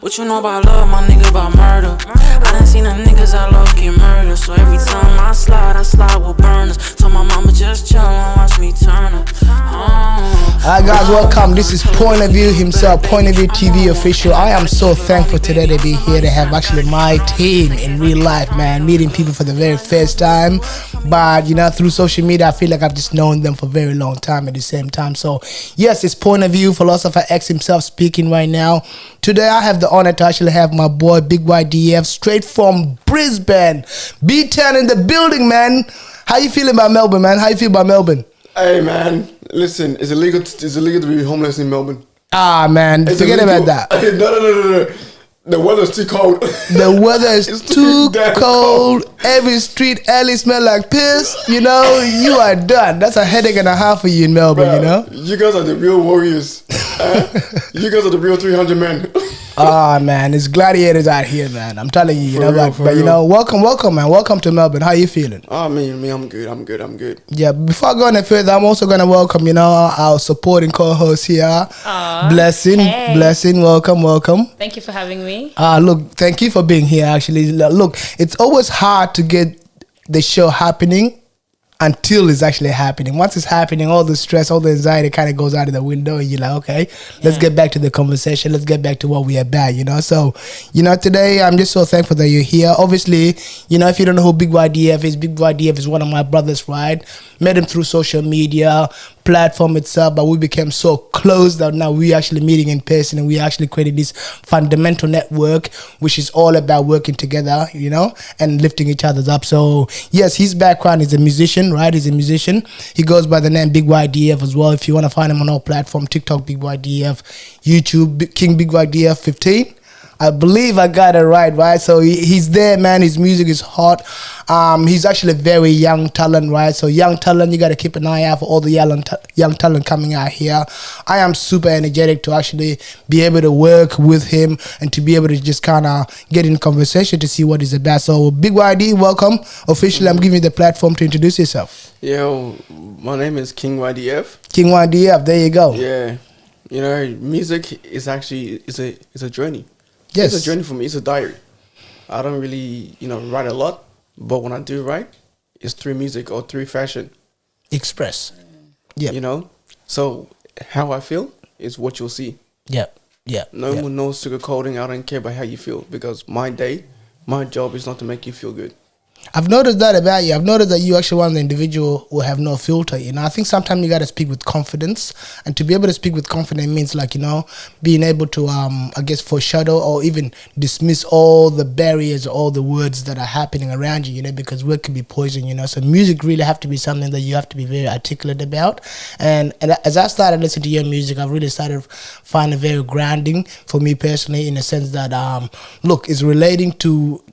What you know about love, my nigga, about murder? I done seen the niggas I love get murdered. So every time I slide with burners. So my mama just chill and watch me turn her. Alright guys, welcome. This is Point of View himself, Point of View TV official. I am so thankful today to be here to have actually my team in real life, man. Meeting people for the very first time. But, you know, through social media, I feel like I've just known them for a very long time at the same time. So, yes, it's Point of View, Philosopher X himself speaking right now. Today, I have the honor to actually have my boy, KingYDF, straight from Brisbane. B10 in the building, man. How you feeling about Melbourne, man? How you feel about Melbourne? Hey man, listen, it's illegal to be homeless in Melbourne. Ah man, forget about that. No. The weather's too cold. The weather is too cold. Every street alley smell like piss. You know, you are done. That's a headache and a half for you in Melbourne, you know? You guys are the real warriors. You guys are the real 300 men. Ah man, it's gladiators out here, man. I'm telling you, but you know, welcome, man. Welcome to Melbourne. How you feeling? Oh me, I'm good. Yeah, before I go any further, I'm also gonna welcome, you know, our supporting co-host here. Blessing, welcome. Thank you for having me. Look, thank you for being here. Actually, look, it's always hard to get the show happening until it's actually happening. Once it's happening, all the stress, all the anxiety kind of goes out of the window, and you're like, okay, let's get back to the conversation. Let's get back to what we are about, you know? So, you know, today I'm just so thankful that you're here. Obviously, you know, if you don't know who KingYDF is one of my brothers, right? Met him through social media, platform itself, but we became so close that now we're actually meeting in person and we actually created this fundamental network, which is all about working together, you know, and lifting each other up. So, yes, his background is a musician, right? He's a musician. He goes by the name KingYDF as well. If you want to find him on all platforms, TikTok, KingYDF, YouTube, KingYDF15. I believe I got it right? So he's there, man. His music is hot. He's actually a very young talent, right? So young talent, you got to keep an eye out for all the young talent coming out here. I am super energetic to actually be able to work with him and to be able to just kind of get in conversation to see what he's about. So KingYD, welcome. Officially, I'm giving you the platform to introduce yourself. Yo, my name is KingYDF. KingYDF, there you go. Yeah, you know, music is actually it's a journey. Yes. It's a journey for me. It's a diary. I don't really, you know, write a lot, but when I do write, it's through music or through fashion. Express. Yeah. You know? So how I feel is what you'll see. Yeah. No sugarcoating. I don't care about how you feel because my job is not to make you feel good. I've noticed that about you. I've noticed that you actually one of the individual who have no filter. You know, I think sometimes you got to speak with confidence, and to be able to speak with confidence means like, you know, being able to, I guess, foreshadow or even dismiss all the barriers, all the words that are happening around you. You know, because word can be poison. You know, so music really have to be something that you have to be very articulate about. And as I started listening to your music, I've really started finding very grounding for me personally, in the sense that, look, it's relating to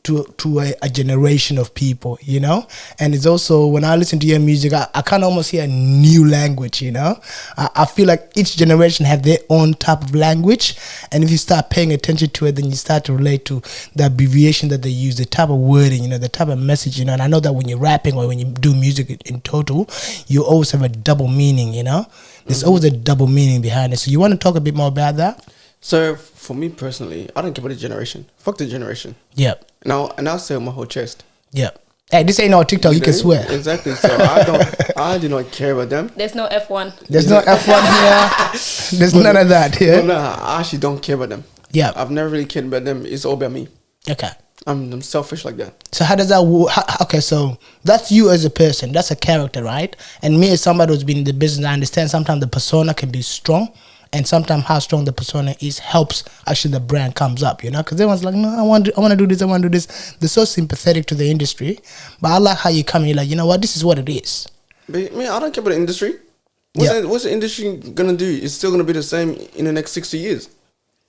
a generation of people, you know. And it's also, when I listen to your music, I kind of almost hear a new language, you know. I feel like each generation have their own type of language, and if you start paying attention to it, then you start to relate to the abbreviation that they use, the type of wording, you know, the type of message, you know. And I know that when you're rapping or when you do music in total, you always have a double meaning, you know. There's always a double meaning behind it. So you want to talk a bit more about that? So for me personally, I don't care about the generation. Fuck the generation. Yep. And I'll say on my whole chest. Yep. Hey, this ain't no TikTok. You can swear. Exactly. So I do not care about them. There's no F1. There's no F1 here. There's none of that here. No, I actually don't care about them. Yeah. I've never really cared about them. It's all about me. Okay. I'm selfish like that. So how does that work? Okay, so that's you as a person. That's a character, right? And me as somebody who's been in the business, I understand sometimes the persona can be strong. And sometimes how strong the persona is helps actually the brand comes up, you know, because everyone's like, no, I want to do this, I want to do this. They're so sympathetic to the industry, but I like how you come in, you're like, you know what, this is what it is. But man, I don't care about the industry. What's the industry gonna do? It's still gonna be the same in the next 60 years.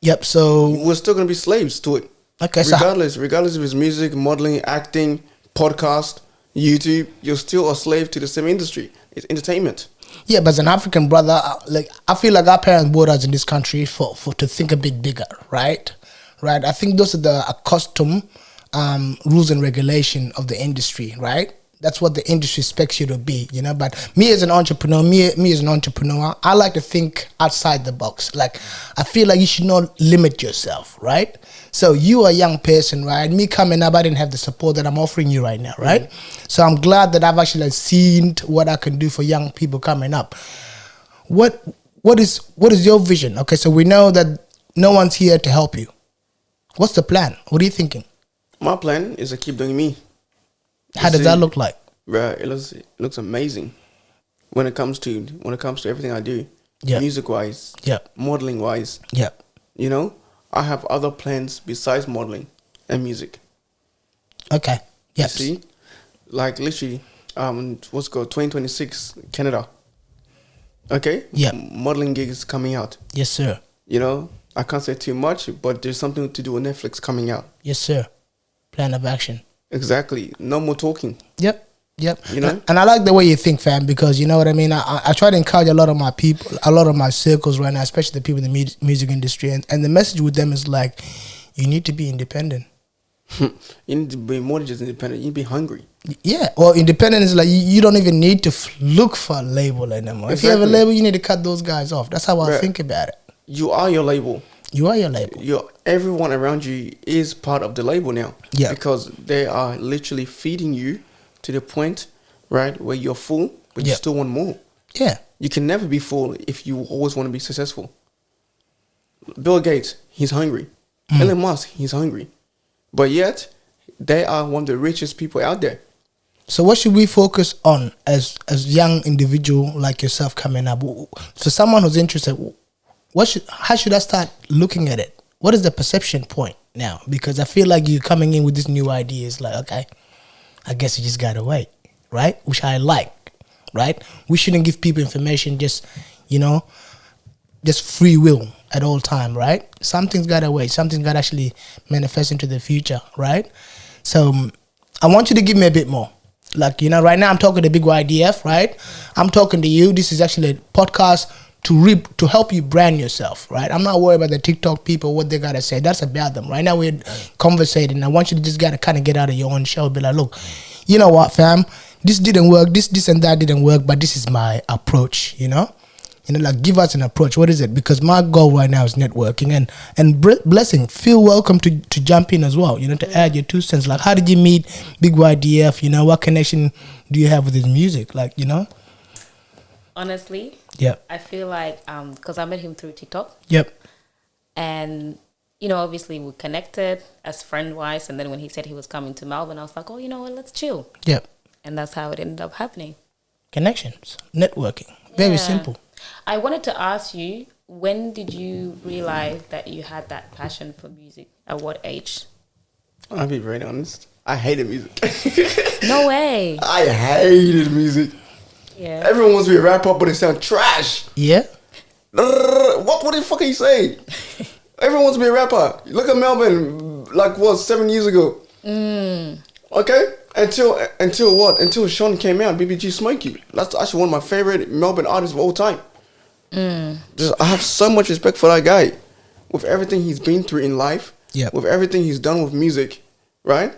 Yep. So we're still gonna be slaves to it. Okay. Regardless if it's music, modeling, acting, podcast, YouTube, you're still a slave to the same industry. It's entertainment. Yeah, but as an African brother, like I feel like our parents brought us in this country for to think a bit bigger, right? I think those are the accustomed rules and regulation of the industry, right? that's what the industry expects you to be, you know. But me as an entrepreneur, I like to think outside the box. Like, I feel like you should not limit yourself, right? So you are a young person, right? Me coming up, I didn't have the support that I'm offering you right now, right? So I'm glad that I've actually seen what I can do for young people coming up. What is your vision? Okay, so we know that no one's here to help you. What's the plan? What are you thinking? My plan is to keep doing me. How does that look like? Right, it looks amazing when it comes to everything I do. Yeah. Music wise. Yeah. Modeling wise. Yeah. You know, I have other plans besides modeling and music. Okay. Yes. You see? Like literally, what's it called 2026 Canada. Okay? Yeah. Modeling gigs coming out. Yes, sir. You know, I can't say too much, but there's something to do with Netflix coming out. Yes, sir. Plan of action. Exactly. No more talking. Yep. You know? And I like the way you think, fam, because you know what I mean? I try to encourage a lot of my people, a lot of my circles right now, especially the people in the music industry. And the message with them is like, you need to be independent. You need to be more than just independent. You need to be hungry. Yeah. Well, independent is like, you don't even need to look for a label anymore. Exactly. If you have a label, you need to cut those guys off. That's how I think about it. You are your label. You are your label. Everyone around you is part of the label now. Yeah. Because they are literally feeding you to the point, right, where you're full, but you still want more. Yeah. You can never be full if you always want to be successful. Bill Gates, he's hungry. Elon Musk, he's hungry. But yet, they are one of the richest people out there. So what should we focus on as young individual like yourself coming up? So someone who's interested, how should I start looking at it? What is the perception point now? Because I feel like you coming in with this new idea is like, okay, I guess you just gotta wait, right? Which I like, right? We shouldn't give people information just, just free will at all time, right? Something's gotta wait. Something's gotta actually manifest into the future, right? So I want you to give me a bit more. Like, right now I'm talking to Big YDF, right? I'm talking to you. This is actually a podcast to help you brand yourself, right? I'm not worried about the TikTok people, what they gotta say. That's about them. Right now we're conversating. I want you to just gotta kind of get out of your own shell. Be like, look, you know what, fam? This didn't work. This and that didn't work. But this is my approach. Like give us an approach. What is it? Because my goal right now is networking and blessing. Feel welcome to jump in as well. To add your 2 cents. Like, how did you meet Big YDF? What connection do you have with his music? Like, Honestly, yeah, I feel like because I met him through TikTok. Yep. And obviously we connected as friend wise, and then when he said he was coming to Melbourne, I was like, oh, you know what, let's chill. Yep. And that's how it ended up happening. Connections, networking, very simple. I wanted to ask you, when did you realize that you had that passion for music? At what age? I'll be very honest. I hated music. No way. I hated music. Yeah. Everyone wants to be a rapper, but they sound trash. Yeah. What the fuck are you saying? Everyone wants to be a rapper. Look at Melbourne, 7 years ago. Okay? Until what? Until Sean came out, BBG Smokey. That's actually one of my favorite Melbourne artists of all time. I have so much respect for that guy. With everything he's been through in life, with everything he's done with music, right?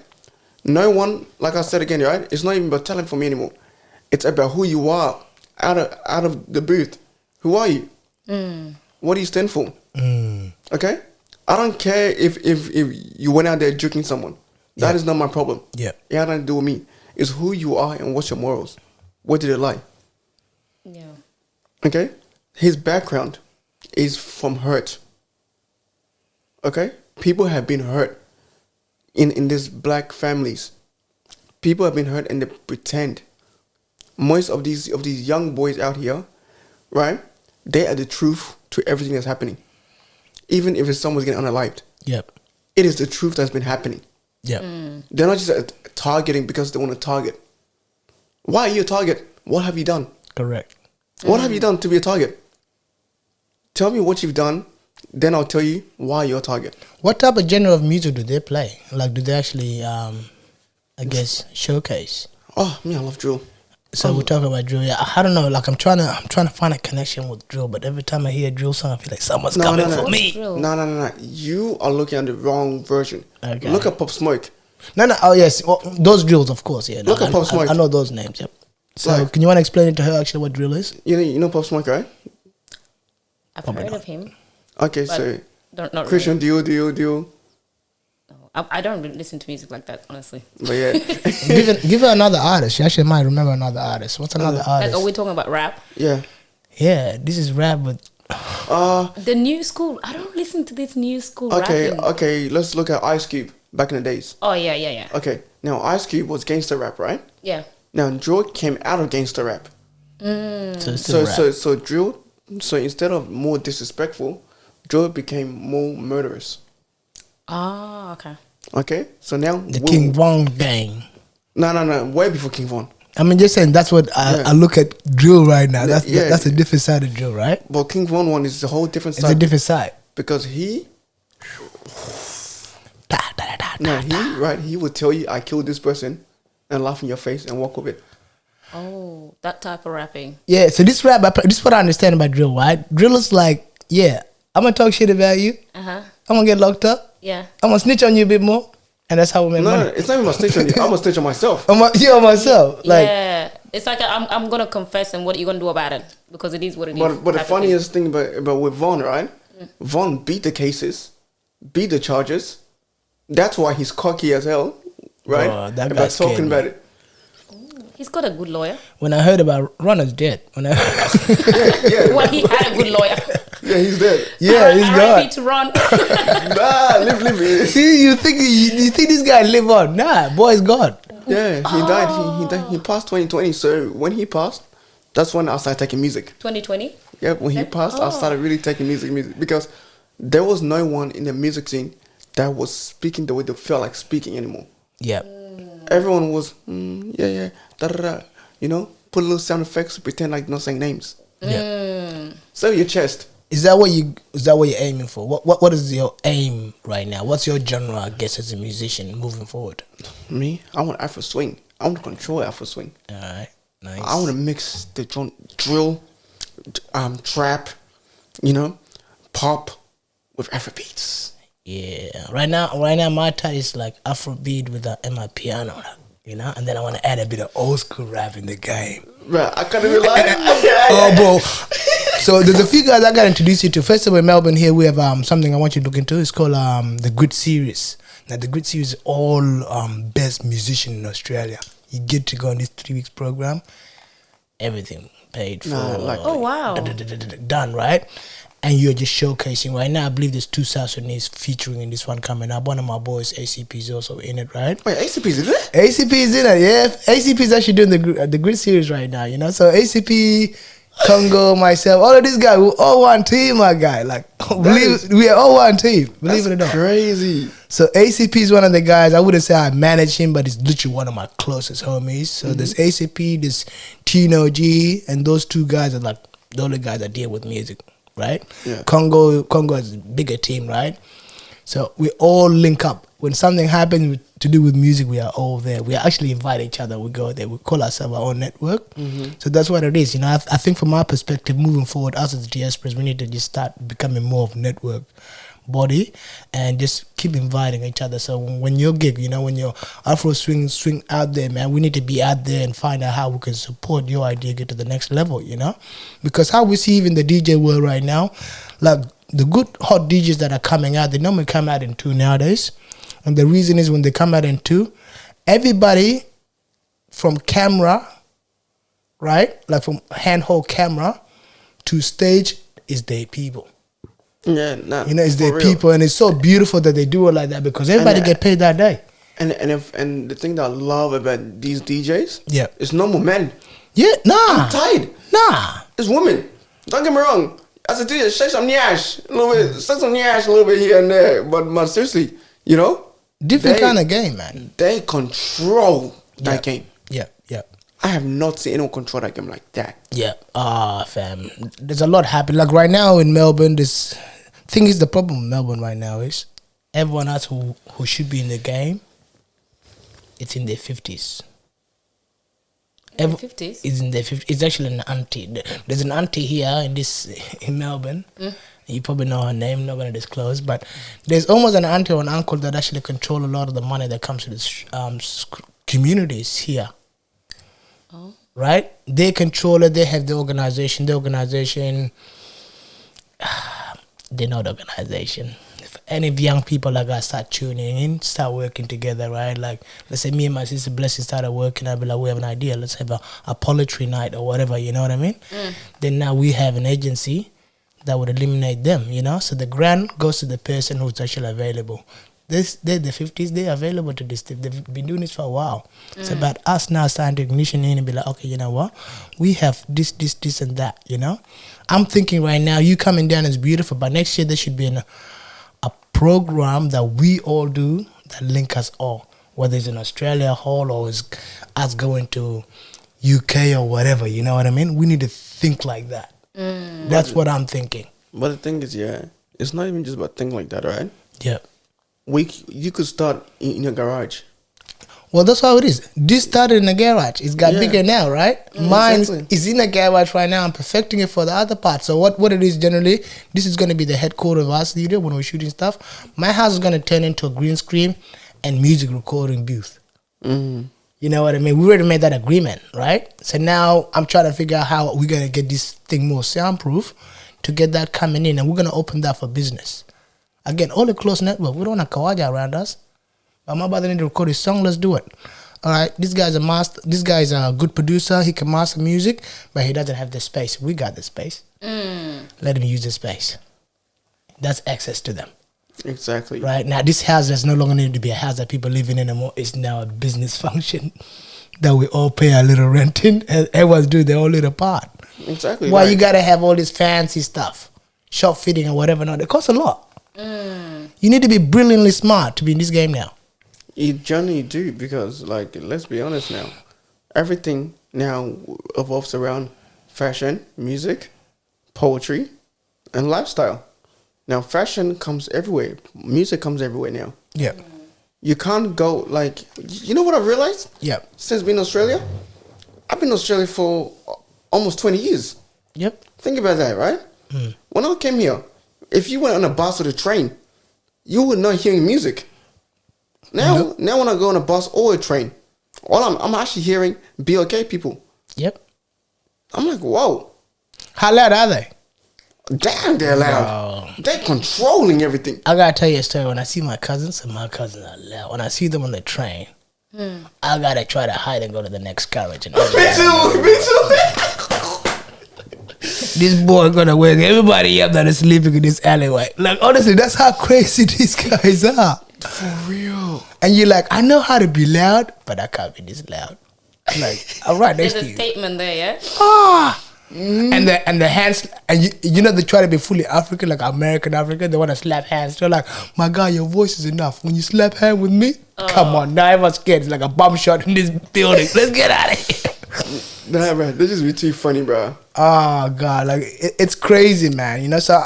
No one, like I said again, right? It's not even about talent for me anymore. It's about who you are out of the booth. Who are you? What do you stand for? Okay? I don't care if you went out there joking someone. That is not my problem. Yeah. It had nothing to do with me. It's who you are and what's your morals. What did it lie? Yeah. Okay? His background is from hurt. Okay? People have been hurt in these black families. People have been hurt and they pretend. Most of these young boys out here, right? They are the truth to everything that's happening. Even if it's someone's getting unalived. Yep. It is the truth that's been happening. Yep. They're not just targeting because they want to target. Why are you a target? What have you done? Correct. What have you done to be a target? Tell me what you've done, then I'll tell you why you're a target. What type of genre of music do they play? Like, do they actually, showcase? Oh, me, I love drill. So we're talking about drill. Yeah, I don't know. Like, I'm trying to find a connection with drill, but every time I hear a drill song, I feel like someone's coming for me. No. You are looking at the wrong version. Okay. Look at Pop Smoke. No. Oh yes, well, those drills, of course. Yeah. Look at Pop Smoke. I know those names. Yep. So, Like- can you want to explain it to her actually what drill is? You know Pop Smoke, right? I've Probably heard not. of him. Okay, But so not Christian really. Dio. No, I don't really listen to music like that, honestly. But yeah. Give her another artist. She actually might remember another artist. What's another Like, artist? are we talking about rap? Yeah. Yeah, this is rap with. The new school. I don't listen to this new school Okay, rapping. okay, let's look at Ice Cube back in the days. Oh yeah. Okay, now Ice Cube was gangster rap, right? Yeah. Now drill came out of gangster rap. So it's still rap. So drill, so instead of more disrespectful, drill became more murderous. Oh, okay. Okay, so now the King Von gang. No, way before King Von. I mean, just saying that's what I look at drill right now. That's Yeah. that's a different side of drill, right? But King Von one is a whole different It's side a different side. because he Da, da, da, da, da. he would tell you I killed this person and laugh in your face and walk with it. Oh, that type of rapping. Yeah, so this rap, this is what I understand about drill, right? Drill is like, yeah, I'm gonna talk shit about you. Uh-huh. I'm gonna get locked up. Yeah. I'm gonna snitch on you a bit more, and that's how we make No, money. it's not even a snitch on you. I'm a snitch on myself. On myself, like, Yeah. It's like I'm gonna confess, and what are you gonna do about it? Because it is what it is. But the type of funniest thing about with Von, right? Von beat the cases, beat the charges. That's why he's cocky as hell, right? Bro, that guy about scared talking me. about it. thing. He's got a good lawyer. when I heard about Runner's dead. When I Yeah, Well, he had a good lawyer. yeah, he's dead. yeah, he's R.I.P. gone. to Ron. Nah, live. See, you think this guy live on? Nah, boy's gone. Yeah, he died. He died. He passed 2020. So when he passed, that's when I started taking music. 2020. Yeah, when he Okay. passed, I started really taking music because there was no one in the music scene that was speaking the way they felt like speaking anymore. Yeah. Everyone was, yeah, da da da. You know, put a little sound effects, pretend like not saying names. Yeah. Sell your chest. Is that what you're aiming for? What is your aim right now? What's your genre, I guess, as a musician moving forward? Me, I want Afro swing. I want to control Afro swing. All right, nice. I want to mix the drill, trap, you know, pop with Afro beats. Yeah, right now, my type is like Afrobeat with my piano, you know, and then I want to add a bit of old school rap in the game. Right, I can't even lie. Oh, bro. So there's a few guys I got to introduce you to. First of all, in Melbourne here, we have something I want you to look into. It's called the Grid Series. Now, the Grid Series is all best musician in Australia. You get to go on this 3 weeks program. Everything paid for. Oh, wow. Done, right? And you're just showcasing right now. I believe there's 2 South Sudanese featuring in this one coming up. One of my boys, ACP, is also in it, right? Wait, ACP is it? ACP is in it, yeah. ACP is actually doing the Grid Series right now, you know. So ACP, Congo, myself, all of these guys, we're all one team, my guy. Like, we are all one team. Believe it or not. Crazy. So ACP is one of the guys. I wouldn't say I manage him, but he's literally one of my closest homies. So there's ACP, there's Tino G, and those 2 guys are like the only guys that deal with music, right? Yeah. Congo is a bigger team, right? So we all link up. When something happens to do with music, we are all there. We actually invite each other. We go there. We call ourselves our own network. So that's what it is. You know, I think from our perspective, moving forward, us as diasporas, we need to just start becoming more of a network body and just keep inviting each other. So when your gig, you know, when your Afro swing out there, man, we need to be out there and find out how we can support your idea, get to the next level, you know? Because how we see even the DJ world right now, like the good hot DJs that are coming out, they normally come out in 2 nowadays. And the reason is when they come out in 2, everybody from camera, right? Like from handheld camera to stage is their people. Yeah, nah. You know, it's for their real. people, and it's so beautiful that they do it like that because everybody get paid that day. And the thing that I love about these DJs, Yeah. it's normal men. Yeah, nah, Tired. nah. It's women. Don't get me wrong. As a DJ, shake some nyash a little bit, shake some nyash a little bit here and there. But seriously, you know, Different They- kind of game, man. they control that game. Yeah, yeah. I have not seen anyone control that game like that. Yeah, fam. There's a lot happening. Like right now in Melbourne, this thing is the problem with Melbourne right now is everyone else who should be in the game, it's in their 50s. In the 50s? It's in the 50s. It's actually an auntie. There's an auntie here in Melbourne. You probably know her name. Not gonna disclose, but there's almost an auntie or an uncle that actually control a lot of the money that comes to the communities here. Oh. Right? They control it. They have the organization. The organization. They know the organization. If any young people like us start tuning in, start working together, right? Like, let's say me and my sister Blessing started working, I'd be like, we have an idea. Let's have a poetry night or whatever, you know what I mean? Then now we have an agency that would eliminate them, you know? So the grant goes to the person who's actually available. They're the 50s, they're available to this. They've been doing this for a while. It's about us now starting to ignition in and be like, okay, you know what? We have this, and that, you know? I'm thinking right now, you coming down is beautiful, but next year there should be a program that we all do that link us all, whether it's in Australia Hall or it's us going to UK or whatever, you know what I mean? We need to think like that. That's what I'm thinking. But the thing is, it's not even just about thinking like that, right? Yeah. You could start in your garage. Well, that's how it is. This started in a garage. It's got bigger now, right? Mine is in a garage right now. I'm perfecting it for the other part. So what it is generally, this is going to be the headquarters of our studio when we're shooting stuff. My house is going to turn into a green screen and music recording booth. You know what I mean? We already made that agreement, right? So now I'm trying to figure out how we're going to get this thing more soundproof to get that coming in. And we're going to open that for business. Again, all the close network. We don't want a kawaja around us. I'm about to need to record his song. Let's do it. All right. This guy's a master. This guy's a good producer. He can master music, but he doesn't have the space. We got the space. Let him use the space. That's access to them. Exactly. Right now, this house does no longer need to be a house that people live in anymore. It's now a business function that we all pay a little rent in, and everyone's doing their own little part. Exactly. Why you gotta have all this fancy stuff, shop fitting or whatever? Not it costs a lot. You need to be brilliantly smart to be in this game now. You generally do, because, like, let's be honest now. Everything now evolves around fashion, music, poetry, and lifestyle. Now, fashion comes everywhere. Music comes everywhere now. Yeah. You can't go, like, you know what I've realized? Yeah. Since being in Australia? I've been in Australia for almost 20 years. Yep. Think about that, right? When I came here, if you went on a bus or a train, you would not hearing music. Now when I go on a bus or a train, I'm actually hearing BLK people. Yep. I'm like, whoa. How loud are they? Damn, they're loud. Wow. They're controlling everything. I gotta tell you a story. When I see my cousins, and my cousins are loud. When I see them on the train, I gotta try to hide and go to the next carriage. And Me too. This boy gonna wake everybody up that is sleeping in this alleyway. Like, honestly, that's how crazy these guys are. For real. And you're like, I know how to be loud, but I can't be this loud. I'm like, all right, next There's to a you. statement there, yeah? And the hands, and you know, they try to be fully African, like American. They want to slap hands. They're like, my God, your voice is enough. When you slap hand with me, come on, now everyone's scared. It's like a bomb shot in this building. Let's get out of here. Nah, bro, they just be too funny, bro. Oh God, like it's crazy, man. You know, so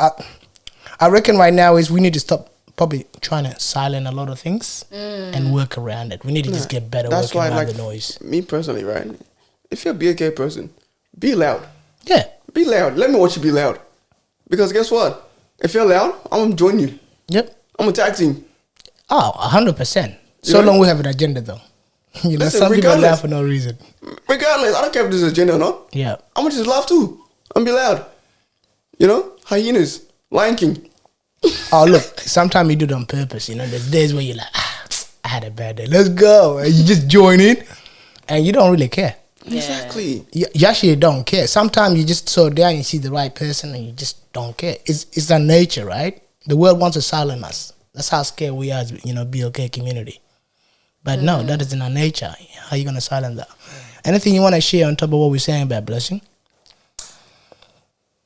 I reckon right now is we need to stop probably trying to silence a lot of things and work around it. We need to just get better That's working why, around like, the noise. me personally, right? If you're a BLK person, be loud. Yeah. Be loud. Let me watch you be loud. Because guess what? If you're loud, I'm gonna join you. Yep. I'm a tag team. Oh, 100%. So long we have an agenda, though. You know, Listen, some people regardless. laugh for no reason. Regardless, I don't care if there's an agenda or not. Yeah. I'm gonna just laugh too. I'm gonna be loud. You know? Hyenas. Lion King. Oh, look, sometimes you do it on purpose. You know, there's days where you're like, I had a bad day. Let's go. And you just join in and you don't really care. Exactly. You actually don't care. Sometimes you just slow down, you see the right person and you just don't care. It's our nature, right? The world wants to silence us. That's how scared we are as, you know, BLK community. But no, that is in our nature. How are you going to silence that? Anything you want to share on top of what we're saying about Blessing?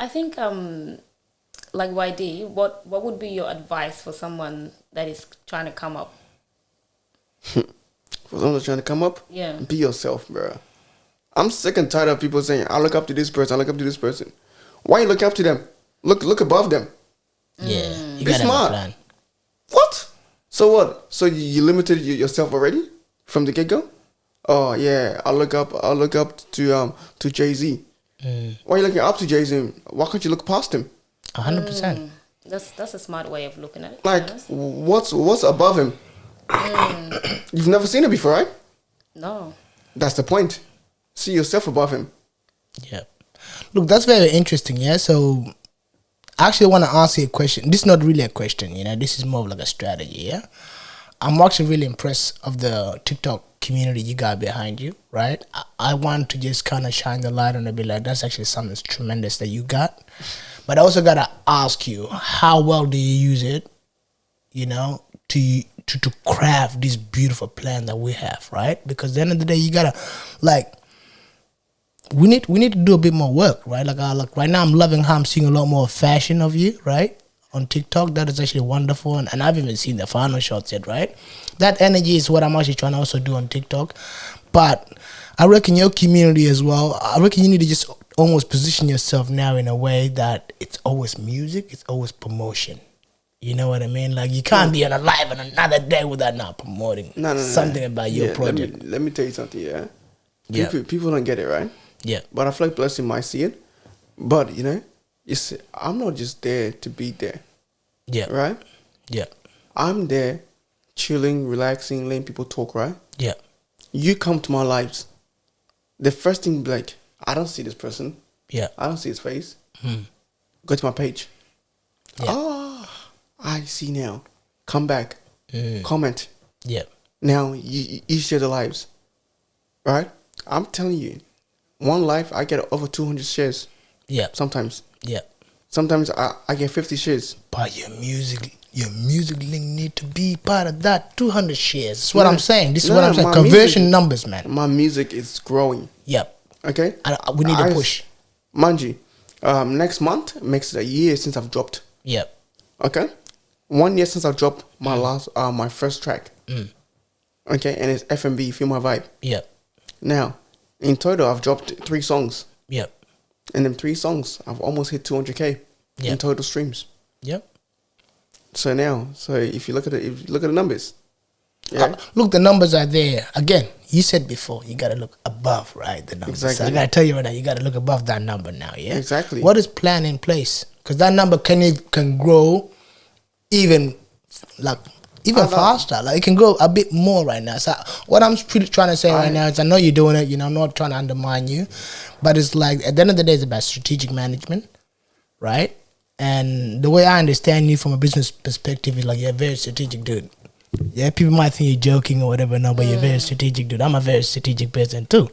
I think, like YD, what would be your advice for someone that is trying to come up? For someone that's trying to come up, Yeah. be yourself, bro. I'm sick and tired of people saying, I look up to this person, I look up to this person. Why you look up to them? Look above them. Yeah. You Be got to have a smart. plan. What? So what? So you limited yourself already from the get-go? oh yeah, I look up to Jay-Z. Why are you looking up to Jay-Z? Why can't you look past him? 100%. That's a smart way of looking at it. Like, what's above him? You've never seen it before, right? No. That's the point. See yourself above him. Yeah. Look, that's very interesting, yeah? So, I actually want to ask you a question. This is not really a question, you know? This is more of like a strategy, yeah? I'm actually really impressed of the TikTok community you got behind you, right? I want to just kind of shine the light on it and be like, that's actually something that's tremendous that you got. But I also got to ask you, how well do you use it, you know, to craft this beautiful plan that we have, right? Because at the end of the day, you got to, like, we need to do a bit more work, right? Like right now, I'm loving how I'm seeing a lot more fashion of you, right? On TikTok, that is actually wonderful, and I've even seen the final shots yet, right? That energy is what I'm actually trying to also do on TikTok. But I reckon your community as well, I reckon you need to just almost position yourself now in a way that it's always music, it's always promotion. You know what I mean? Like, you can't be on a live on another day without not promoting something about your project. Let me tell you something, yeah? Yeah. People don't get it, right? Yeah. But I feel like Blessing might see it. But, you know, you see, I'm not just there to be there. Yeah. Right? Yeah. I'm there chilling, relaxing, letting people talk, right? Yeah. You come to my lives. The first thing be like, I don't see this person. Yeah. I don't see his face. Go to my page. Yeah. Oh, I see now. Come back. Comment. Yeah. Now, you share the lives. Right? I'm telling you, one life, I get over 200 shares. Yeah. Sometimes. Yeah. Sometimes I get 50 shares. But your music link need to be part of that 200 shares. That's what I'm saying. This is what I'm saying. Conversion numbers, man. My music is growing. Yep. Okay? We need to push. Mind you, next month makes it a year since I've dropped. Yep. Okay? 1 year since I've dropped my first track. Okay? And it's F&B, Feel My Vibe. Yep. Now, in total, I've dropped 3 songs. Yep. And them 3 songs, I've almost hit 200K in total streams. Yep. So now, if you look at the numbers, yeah. Look, the numbers are there. Again, you said before, you got to look above, right? The numbers. Exactly. So I got to tell you right now, you got to look above that number now, yeah? Exactly. What is plan in place? Because that number can grow even faster. Like, it can grow a bit more right now. So what I'm trying to say right now is, I know you're doing it, you know, I'm not trying to undermine you, but it's like, at the end of the day, it's about strategic management, right? And the way I understand you from a business perspective is like, you're a very strategic dude. Yeah, people might think you're joking or whatever, no, but you're a very strategic dude. I'm a very strategic person too,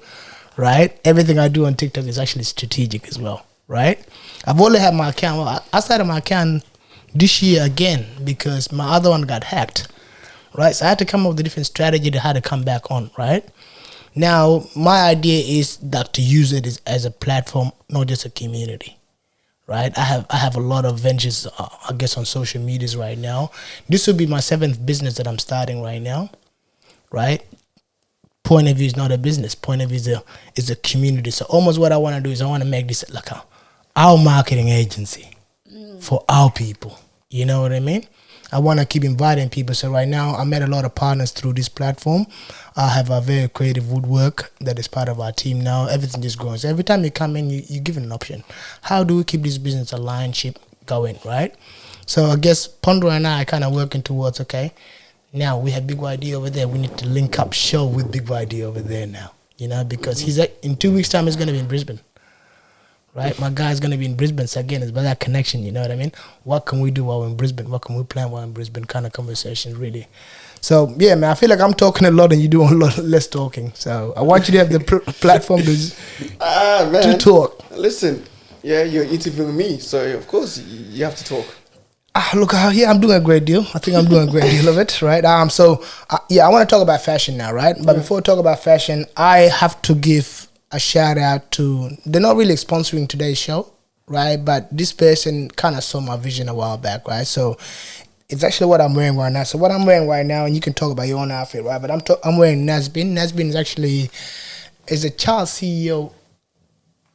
right? Everything I do on TikTok is actually strategic as well, right? I've only had my account, I started my account this year again because my other one got hacked, right? So I had to come up with a different strategy to how to come back on, right? Now, my idea is that to use it as a platform, not just a community. Right, I have a lot of ventures, I guess, on social medias right now. This will be my 7th business that I'm starting right now. Right, Point of View is not a business. Point of View is a community. So almost what I want to do is I want to make this like our marketing agency for our people. You know what I mean? I want to keep inviting people. So right now, I met a lot of partners through this platform. I have a very creative woodwork that is part of our team now. Everything just grows. So every time you come in, you give an option. How do we keep this business alliance going, right? So I guess Pondo and I are kind of working towards, okay, now we have Big YD over there. We need to link up show with Big YD over there now, you know, because in 2 weeks' time, he's going to be in Brisbane. Right, my guy's gonna be in Brisbane, so again, it's about that connection. You know what I mean? What can we do while we're in Brisbane? What can we plan while in Brisbane? Kind of conversation, really. So yeah, man, I feel like I'm talking a lot and you do a lot less talking. So I want you to have the platform to talk. Listen, yeah, you're interviewing me, so of course you have to talk. Look, yeah, I'm doing a great deal. I think I'm doing a great deal of it, right? So I want to talk about fashion now, right? But before we talk about fashion, I have to give a shout out to, they're not really sponsoring today's show, right? But this person kind of saw my vision a while back, right? So it's actually what I'm wearing right now. So what I'm wearing right now, and you can talk about your own outfit, right? But I'm wearing Nasbin. Nasbin is a child CEO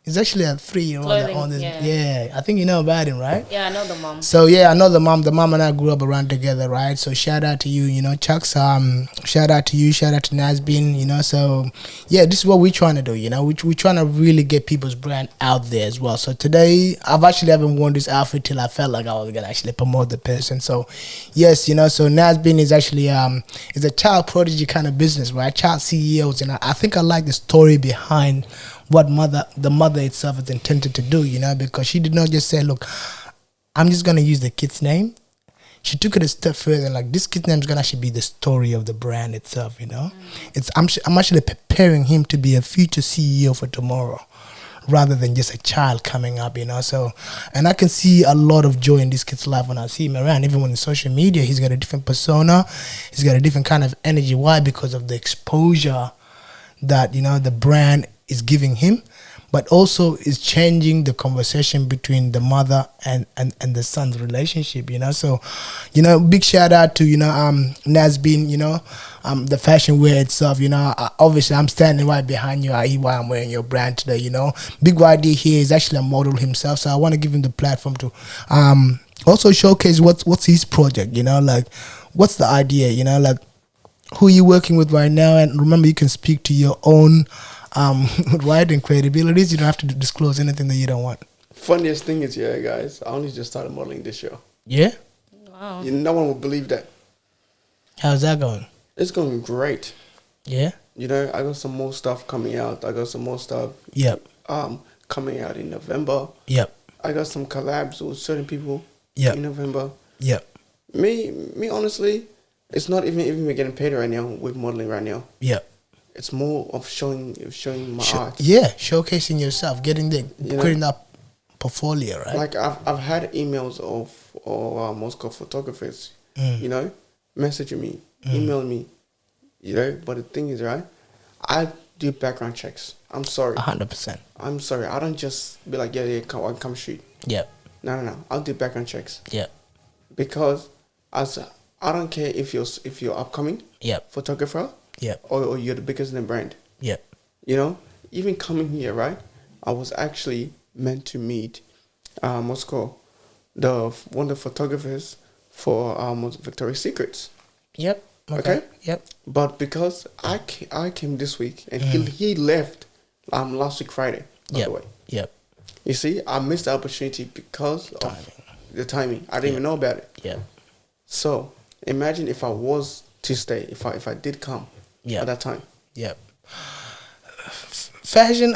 He's actually a 3-year-old Clothing, on this. yeah. Yeah, I think you know about him, right? Yeah, I know the mom. So yeah, I know the mom. The mom and I grew up around together, right? So shout out to you, you know, Chucks. Shout out to you. Shout out to Nasbin, you know. So yeah, this is what we're trying to do, you know. We're trying to really get people's brand out there as well. So today, I've actually haven't worn this outfit till I felt like I was gonna actually promote the person. So yes, you know. So Nasbin is actually is a child prodigy kind of business, right? Child CEOs, and I think I like the story behind what the mother itself is intended to do, you know, because she did not just say, look, I'm just going to use the kid's name. She took it a step further, like this kid's name is going to actually be the story of the brand itself, you know. I'm actually preparing him to be a future CEO for tomorrow rather than just a child coming up, you know. So, and I can see a lot of joy in this kid's life when I see him around. Even when in social media, he's got a different persona. He's got a different kind of energy. Why? Because of the exposure that, you know, the brand is giving him, but also is changing the conversation between the mother and the son's relationship, you know. So, you know, big shout out to, you know, Nasbin, you know, the fashion wear itself, you know. Obviously I'm standing right behind you, i.e. why I'm wearing your brand today, you know. Big YD here is actually a model himself, so I want to give him the platform to also showcase what's his project, you know, like what's the idea, you know, like who you working with right now. And remember, you can speak to your own writing credibilities. You don't have to disclose anything that you don't want. Funniest thing is, yeah, guys, I only just started modeling this year. Yeah? Wow. No one would believe that. How's that going? It's going great. Yeah? You know, I got some more stuff coming out. I got some more stuff coming out in November. Yep. I got some collabs with certain people Yep. in November. Yep. Me honestly, it's not even me getting paid right now with modeling right now. Yep. It's more of showing my art. Yeah, showcasing yourself, getting the You know, creating that portfolio, right? Like I've had emails of Moscow photographers, you know, messaging me, emailing me, you know. But the thing is, right, I do background checks. I'm sorry. 100%. I'm sorry. I don't just be like, yeah, come shoot. Yep. No. I'll do background checks. Yep. Because I don't care if you're upcoming Yep. photographer. Yep. Or you're the biggest in the brand. Yep. You know, even coming here, right? I was actually meant to meet Moscow, one of the photographers for Victoria's Secrets. Yep. Okay. Yep. But because I came this week and he left last week Friday, by the way. Yep. You see, I missed the opportunity because of the timing. I didn't even know about it. Yep. So imagine if I was to stay, if I did come at that time. Yep. Fashion.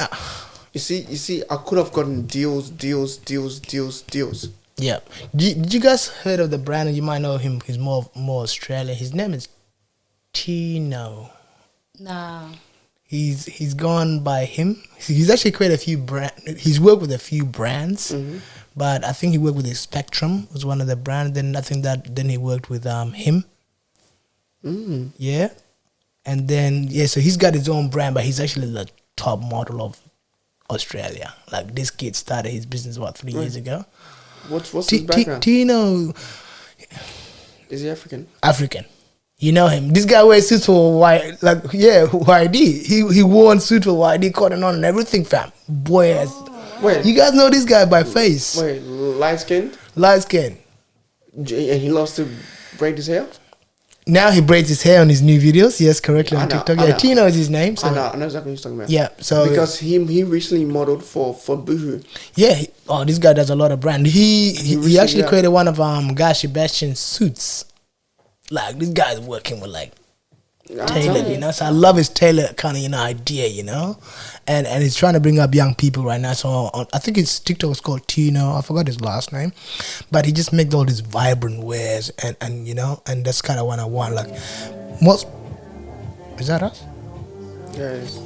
You see, I could have gotten deals. Yeah. Did you guys heard of the brand? You might know him. He's more Australian. His name is Tino. Nah. He's gone by him. He's actually created a few He's worked with a few brands, but I think he worked with the Spectrum was one of the brands. Then I think then he worked with him. Yeah, and then so he's got his own brand, but he's actually the top model of Australia. Like this kid started his business 3 years ago. What's his background? Tino. Is he African? African. You know him. This guy wears suits for YD. He wore a suit for YD, cotton on and everything, fam. Boy, wait, you guys know this guy by face. Wait, light skin? Light skin. And he loves to braid his hair? Now he braids his hair on his new videos. Yes, correctly on TikTok. Yeah, Tino is his name. So. I know exactly what he's talking about. Yeah, so because he recently modeled for Boohoo. Yeah, this guy does a lot of brand. He actually created one of Guy Sebastian's suits. Like this guy is working with tailored, you know. So I love his tailored kind of idea, you know, and he's trying to bring up young people right now. So I think his TikTok is called Tino. I forgot his last name, but he just makes all these vibrant wares and you know, and that's kind of what I want. Like, is that us? Yeah. It is.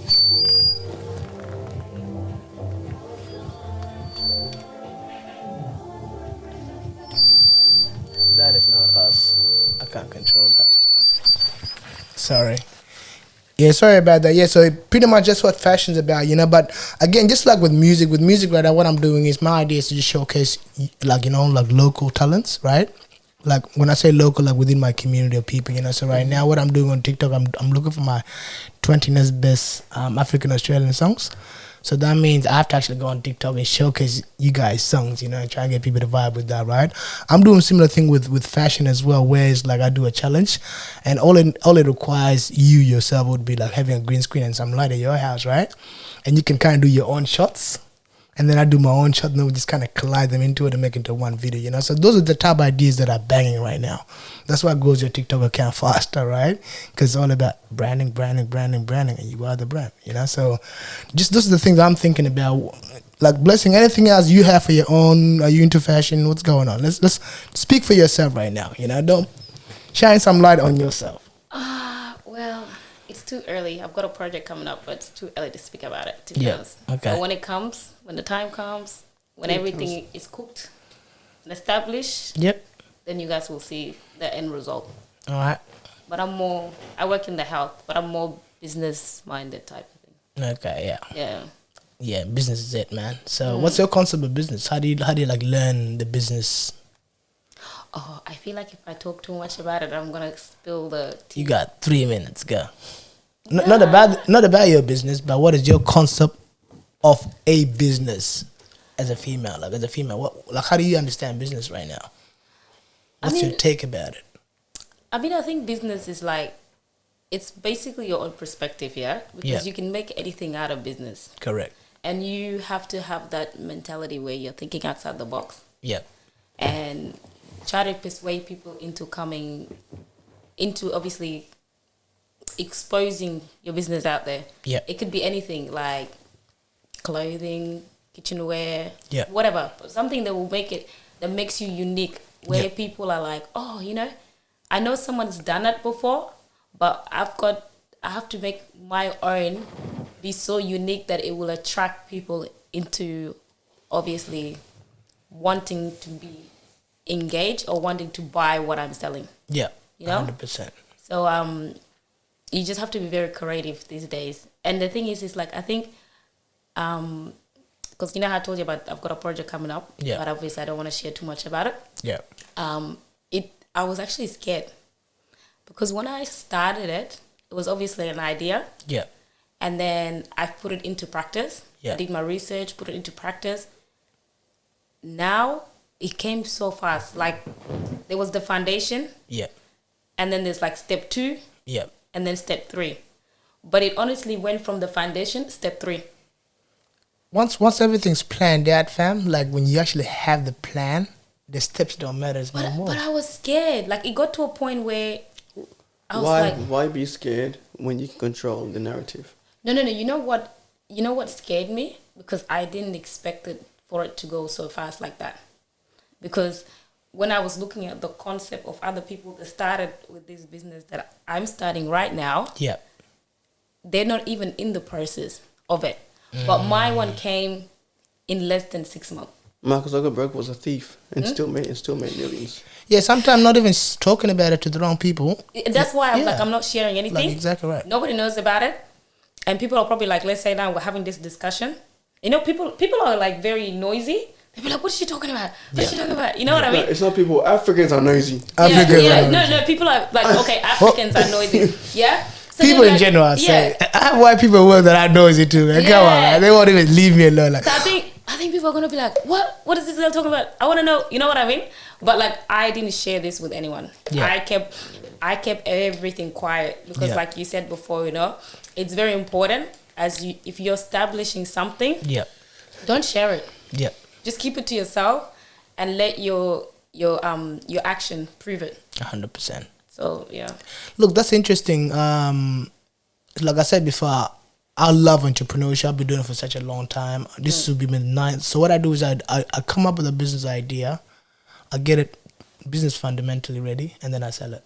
That is not us. I can't control that. Sorry. Yeah, sorry about that. Yeah, so pretty much that's what fashion's about, you know. But again, just like with music right now, what I'm doing is my idea is to just showcase, local talents, right? Like when I say local, like within my community of people, you know. So right now, what I'm doing on TikTok, I'm looking for my 20 next best African Australian songs. So that means I have to actually go on TikTok and showcase you guys' songs, you know, and try and get people to vibe with that, right? I'm doing a similar thing with fashion as well, where it's like I do a challenge, and all it requires you yourself would be like having a green screen and some light at your house, right? And you can kind of do your own shots. And then I do my own shot, and then we just kind of collide them into it and make it into one video, you know. So those are the top ideas that are banging right now. That's why grows your TikTok account faster, right? Because it's all about branding, and you are the brand, you know. So just those are the things I'm thinking about. Like, Blessing, anything else you have for your own? Are you into fashion? What's going on? Let's speak for yourself right now, you know. Don't shine some light on yourself. Well, it's too early. I've got a project coming up, but it's too early to speak about it, to be honest. Okay. But when the time comes, when everything is cooked and established, then you guys will see the end result. All right. But I work in the health, but I'm more business-minded type of thing. Okay, Yeah. Yeah, business is it, man. So what's your concept of business? How do you like learn the business? Oh, I feel like if I talk too much about it, I'm gonna spill the tea. You got 3 minutes, go. Not about your business, but what is your concept of a business as a female? Like, as a female, how do you understand business right now? What's your take about it? I mean, I think business is like, it's basically your own perspective, yeah? Because you can make anything out of business. Correct. And you have to have that mentality where you're thinking outside the box. Yeah. And try to persuade people into coming into, obviously, exposing your business out there. Yeah. It could be anything like clothing, kitchenware, yeah, whatever. Something that will that makes you unique, where people are like, oh, you know, I know someone's done it before, but I have to make my own be so unique that it will attract people into, obviously, wanting to be engaged or wanting to buy what I'm selling. Yeah, you know, 100%. So you just have to be very creative these days. And the thing is like, I think, because you know how I told you about I've got a project coming up, but obviously I don't want to share too much about it. Yeah. I was actually scared because when I started it, it was obviously an idea. Yeah. And then I put it into practice. Yeah. I did my research, put it into practice. Now it came so fast. Like, there was the foundation. Yeah. And then there's like step 2. Yeah. And then step 3. But it honestly went from the foundation, step 3. Once everything's planned out, fam, like when you actually have the plan, the steps don't matter no more. But I was scared. Like, it got to a point where I was why be scared when you can control the narrative? No. You know what scared me? Because I didn't expect it for it to go so fast like that. Because when I was looking at the concept of other people that started with this business that I'm starting right now, they're not even in the process of it. But my one came in less than 6 months. Mark Zuckerberg was a thief and still made millions. Yeah, sometimes not even talking about it to the wrong people. That's why I'm not sharing anything. Like, exactly right. Nobody knows about it. And people are probably like, let's say now we're having this discussion. You know, people are like very noisy. They'll be like, what's she talking about? What's she talking about? You know what I mean? It's not people. Africans are noisy. No, people are like, okay, Africans are noisy. Yeah? So people in general are saying, I have white people at work that are noisy too, man. Come on, man. They won't even leave me alone. Like, so I think people are going to be like, what is this girl talking about? I want to know, you know what I mean? But like, I didn't share this with anyone. Yeah. I kept everything quiet because like you said before, you know, it's very important if you're establishing something, don't share it. Yeah. Just keep it to yourself and let your action prove it. 100%. So, yeah. Look, that's interesting. Like I said before, I love entrepreneurship. I've been doing it for such a long time. This will be my 9th. So what I do is I come up with a business idea. I get it business fundamentally ready, and then I sell it.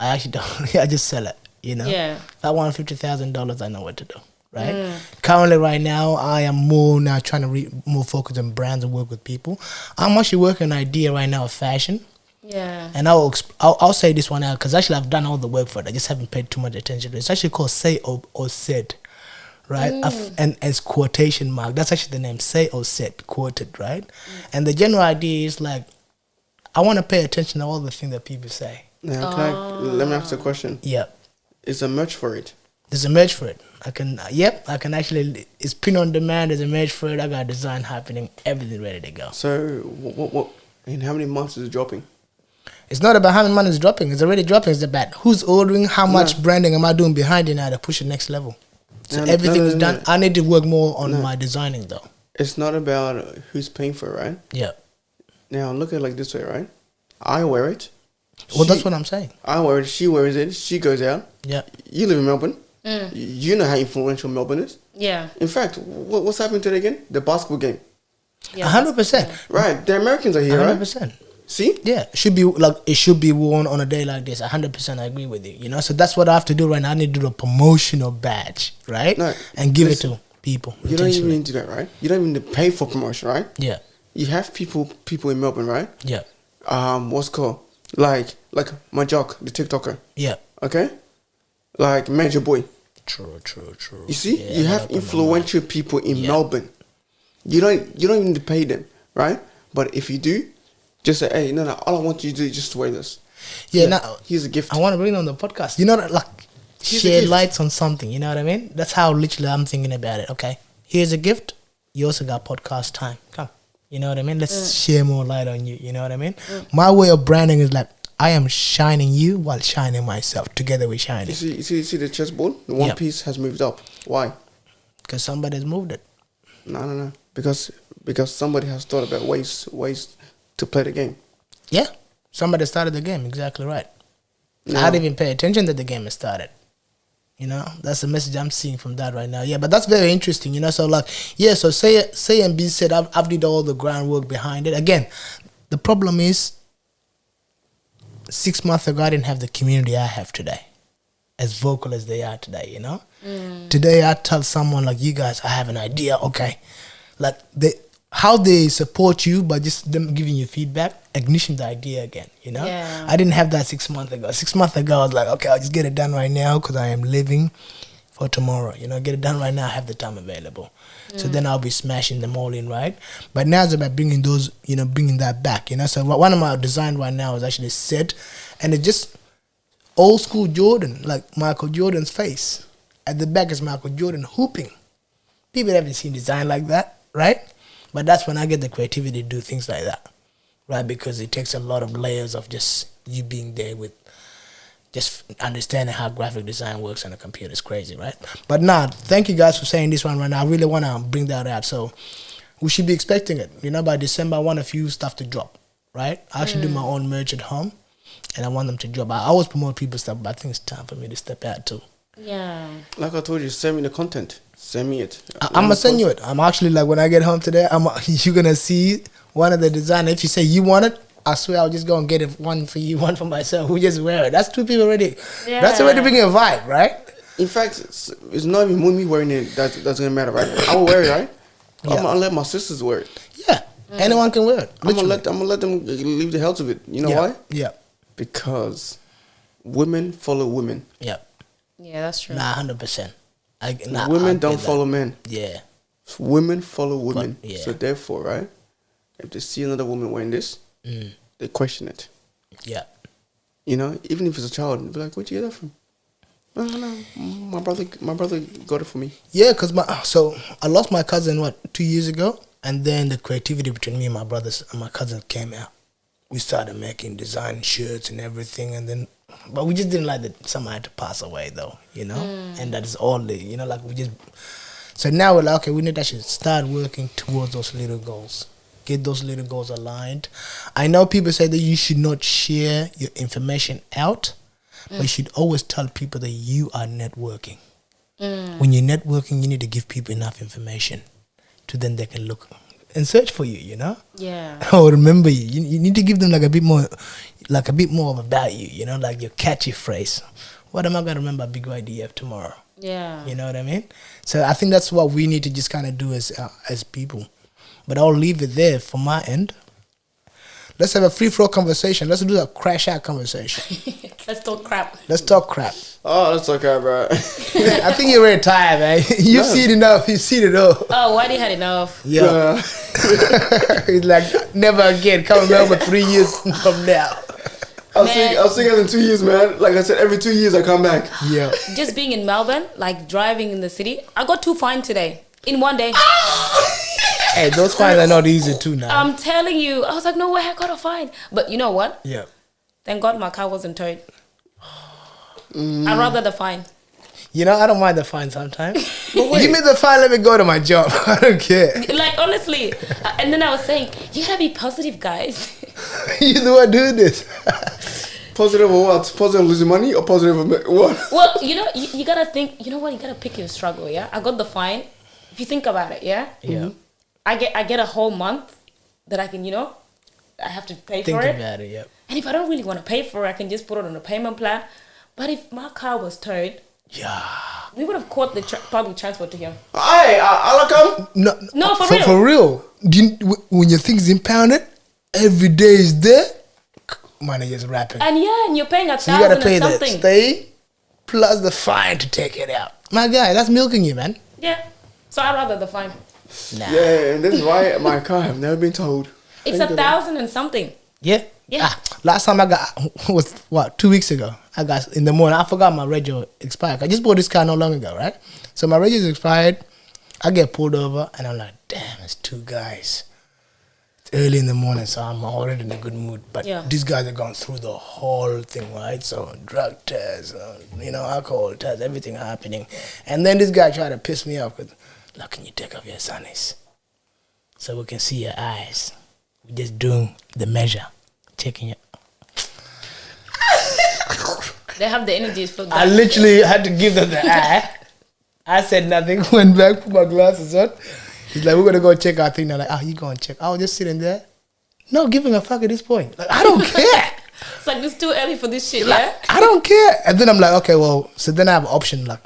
I actually don't. I just sell it, you know? Yeah. If I want $50,000, I know what to do, right? Currently, right now, I am more now trying to more focus on brands and work with people. I'm actually working on an idea right now of fashion. Yeah. And I'll say this one out because actually I've done all the work for it. I just haven't paid too much attention to it. It's actually called Say or Said, right? And as quotation mark. That's actually the name, Say or Said, quoted, right? And the general idea is like, I want to pay attention to all the things that people say. Now, let me ask a question. Yeah. Is there merch for it? There's a merge for it. I can actually, it's print on demand. There's a merge for it. I got design happening, everything ready to go. So, what in how many months is it dropping? It's not about how many money is dropping. It's already dropping. It's about who's ordering, how much branding am I doing behind it now to push it next level. So everything is done. I need to work more on my designing though. It's not about who's paying for it, right? Yeah. Now look at it like this way, right? I wear it. Well, that's what I'm saying. I wear it. She wears it. She goes out. Yeah. You live in Melbourne. You know how influential Melbourne is. Yeah. In fact, what's happening today again? The basketball game. Yeah, 100%. Right. The Americans are here, 100%. right? See? Yeah, it should be worn on a day like this. 100%, I agree with you. You know, so that's what I have to do right now. I need to do a promotional badge, right? No, and give it to people. You don't even need to do that, right? You don't even need to pay for promotion, right? Yeah. You have people in Melbourne, right? Yeah. What's it called? Like my jock, the TikToker. Yeah. Okay. Like Major Boy. True. You see, you have influential people in Melbourne. You don't even need to pay them, right? But if you do, just say, hey, no, all I want you to do is just wear this. Yeah, now here's a gift. I want to bring it on the podcast. You know, like share lights on something. You know what I mean? That's how literally I'm thinking about it. Okay, here's a gift. You also got podcast time. Come, you know what I mean? Let's share more light on you. You know what I mean? My way of branding is like I am shining you while shining myself. Together we shine. You see the chessboard. The one piece has moved up. Why? Because somebody's moved it. No. Because somebody has thought about ways to play the game. Yeah. Somebody started the game. Exactly right. No. I didn't even pay attention that the game has started. You know, that's the message I'm seeing from that right now. Yeah, but that's very interesting. You know, so like, yeah. So say and B said I've did all the groundwork behind it. Again, the problem is 6 months ago I didn't have the community I have today, as vocal as they are today. You know, today I tell someone like you guys, I have an idea. Okay, like how they support you by just them giving you feedback, ignition the idea again, you know? Yeah. I didn't have that 6 months ago. 6 months ago, I was like, okay, I'll just get it done right now because I am living for tomorrow, you know? Get it done right now, I have the time available. So then I'll be smashing them all in, right? But now it's about bringing those, you know, bringing that back, you know? So one of my design right now is actually set, and it's just old school Jordan, like Michael Jordan's face. At the back is Michael Jordan hooping. People haven't seen design like that, right? But that's when I get the creativity to do things like that, right? Because it takes a lot of layers of just you being there with just understanding how graphic design works on a computer. Is crazy, right? But nah, thank you guys for saying this one right now. I really want to bring that out. So we should be expecting it. You know, by December, I want a few stuff to drop, right? I actually do my own merch at home, and I want them to drop. I always promote people's stuff, but I think it's time for me to step out too. Yeah. Like I told you, send me the content. Send me it. I'm gonna send you it. I'm actually like when I get home today, you're gonna see one of the designers. If you say you want it, I swear I'll just go and get it, one for you, one for myself. We just wear it. That's two people already. Yeah. That's already bringing a vibe, right? In fact, it's not even me wearing it that's gonna matter, right? I will wear it, right? Yeah. I'm gonna let my sisters wear it. Yeah, anyone can wear it. I'm gonna let them leave the hell of it. You know why? Yeah, because women follow women. Yeah. Yeah, that's true. 100%. Women don't follow men. Yeah. Women follow women. Yeah. So therefore, right, if they see another woman wearing this, they question it. Yeah. You know, even if it's a child, they'll be like, "Where'd you get that from?" No, my brother got it for me. Yeah, because so I lost my cousin 2 years ago, and then the creativity between me and my brothers and my cousin came out. We started making design shirts and everything, and then, but we just didn't like that someone had to pass away though, you know, and that is all the, you know, like we just. So now we're like, okay, we need to actually start working towards those little goals. Get those little goals aligned. I know people say that you should not share your information out, but you should always tell people that you are networking. When you're networking, you need to give people enough information to then they can look and search for you, you know? Yeah. Or remember you. You need to give them like a bit more of about you, you know, like your catchy phrase. What am I going to remember KingYDF tomorrow? Yeah. You know what I mean? So I think that's what we need to just kind of do as people. But I'll leave it there for my end. Let's have a free-flow conversation. Let's do a crash-out conversation. Let's talk crap. Let's talk crap. Oh, that's okay, bro. I think you're very tired, man. You've seen enough. You've seen it all. Oh, Waddy had enough. Yeah. He's like, never again. Come remember 3 years from now. I'll see you guys in 2 years, man. Like I said, every 2 years I come back. Yeah. Just being in Melbourne, like driving in the city, I got 2 fines today in one day. Hey, those fines are not easy too now. I'm telling you, I was like, no way, I got a fine. But you know what? Yeah. Thank God my car wasn't towed. I'd rather the fine. You know, I don't mind the fine sometimes. Give me the fine, let me go to my job. I don't care. Like, honestly. And then I was saying, you gotta be positive, guys. You the one doing this. Positive or what? Positive losing money or positive what? Well, you know, you gotta think, you know what, you gotta pick your struggle, yeah? I got the fine. If you think about it, yeah? Yeah. I get a whole month that I can, you know, I have to pay Think for it. about it, yeah. And if I don't really want to pay for it, I can just put it on a payment plan. But if my car was towed, Yeah. we would have caught the public transport to here. Hey, I'll come. No, for real. For real. When your thing's impounded, every day is there, money is rapping. And yeah, and you're paying So you gotta $1,000 pay and the something. stay plus the fine to take it out. My guy, that's milking you, man. Yeah. So I'd rather the fine. Nah. Yeah, and this is why my car have never been towed. It's $1,000 and something. Yeah? Yeah. Last time I got, was what, 2 weeks ago. I got, in the morning, I forgot my radio expired. I just bought this car not long ago, right? So my radio is expired. I get pulled over and I'm like, damn, it's 2 guys. It's early in the morning, so I'm already in a good mood. But these guys are going through the whole thing, right? So drug tests, alcohol tests, everything happening. And then this guy tried to piss me off with, look, can you take off your sunnies so we can see your eyes? We're just doing the measure, checking it. They have the energy flow down. I literally had to give them the eye. I said nothing, went back, put my glasses on. He's like, we're going to go check our thing. They're like, you go and check. I was just sitting there. No giving a fuck at this point. Like, I don't care. It's like, it's too early for this shit, Like, yeah? I don't care. And then I'm like, okay, well, so then I have an option. Like,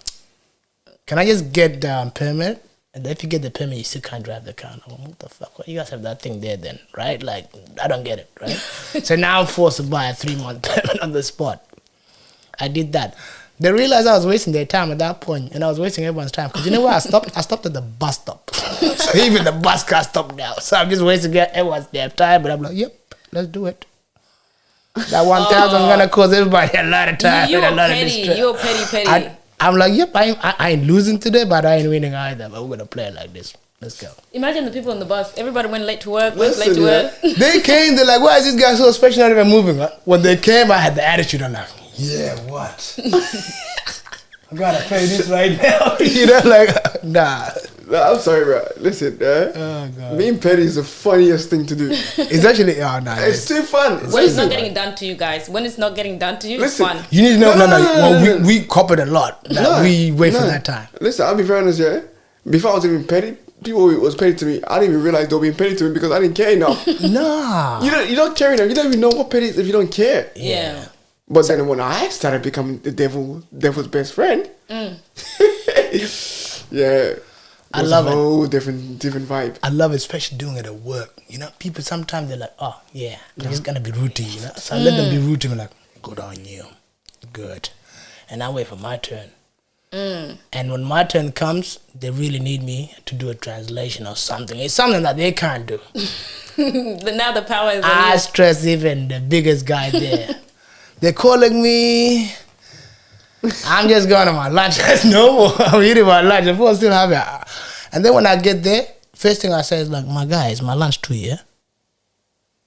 can I just get the permit? And if you get the permit, you still can't drive the car. I'm like, what the fuck? Well, you guys have that thing there then, right? Like, I don't get it, right? So now I'm forced to buy a 3-month permit on the spot. I did that. They realized I was wasting their time at that point, and I was wasting everyone's time. Because you know where I stopped? I stopped at the bus stop. So even the bus car stopped now. So I'm just wasting everyone's their time. But I'm like, yep, let's do it. That 1,000 is gonna cause everybody a lot of time and a lot of distress. You're petty. I'm like, yep, I ain't losing today, but I ain't winning either. But we're gonna play it like this. Let's go. Imagine the people on the bus. Everybody went late to work. They came. They're like, why is this guy so special? Not even moving. When they came, I had the attitude. I'm like, yeah, what? I gotta pay this right now. You know, like, nah. I'm sorry, bro. Listen, Oh, God. being petty is the funniest thing to do. It's actually, It's too fun. When it's not getting done to you guys. When it's not getting done to you, Listen, it's fun. You need to know. No. Well, no. we cop it a lot. Like, we wait for that time. Listen, I'll be very honest, yeah. Before I was even petty, people was petty to me. I didn't even realize they were being petty to me because I didn't care enough. Nah. You don't care enough. You don't even know what petty is if you don't care. Yeah. But then when I started becoming the devil's best friend, yeah, I love it. a whole different vibe. I love it, especially doing it at work. You know, people sometimes they're like, oh, yeah, I'm just going to be rude to you. You know? So I let them be rude to me, like, good on you. Good. And I wait for my turn. And when my turn comes, they really need me to do a translation or something. It's something that they can't do. Now the power is on I you. stress even the biggest guy there. They're calling me. I'm just going to my lunch. No more. I'm eating my lunch. The phone still have it. And then when I get there, first thing I say is like, my guy, is my lunch too, yeah?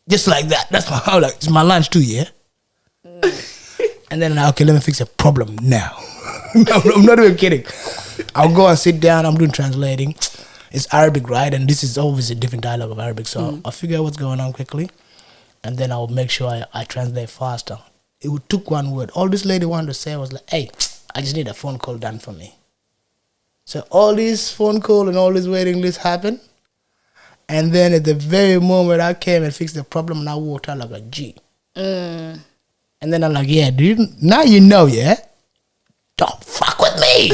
Just like that. That's my, I'm like, it's my lunch too, yeah? And then, okay, let me fix the problem now. I'm not even kidding. I'll go and sit down. I'm doing translating. It's Arabic, right? And this is always a different dialogue of Arabic. So I'll figure out what's going on quickly. And then I'll make sure I translate faster. It took one word. All this lady wanted to say was like, hey, I just need a phone call done for me. So all these phone call and all this waiting list happened. And then at the very moment I came and fixed the problem, and I walked out like a G. And then I'm like, yeah, dude, now you know, yeah? Don't fuck with me.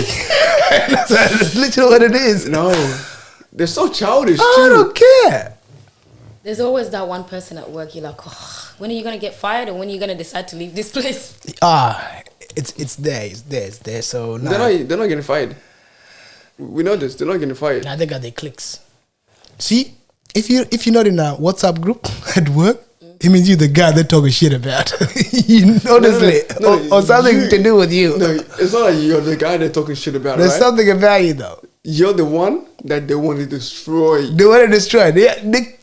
That's literally what it is. No, they're so childish I too. don't care. There's always that one person at work. You're like, oh, when are you gonna get fired, or when are you gonna decide to leave this place? It's there. So nah. They're not getting fired. We know this. They're not getting fired. Now they got their clicks. See, if you're not in a WhatsApp group at work, it means you're the guy they're talking shit about. Honestly, or something to do with you. No, it's not like you're the guy they're talking shit about. There's right? something about you though. You're the one that they want to destroy. They want to destroy. They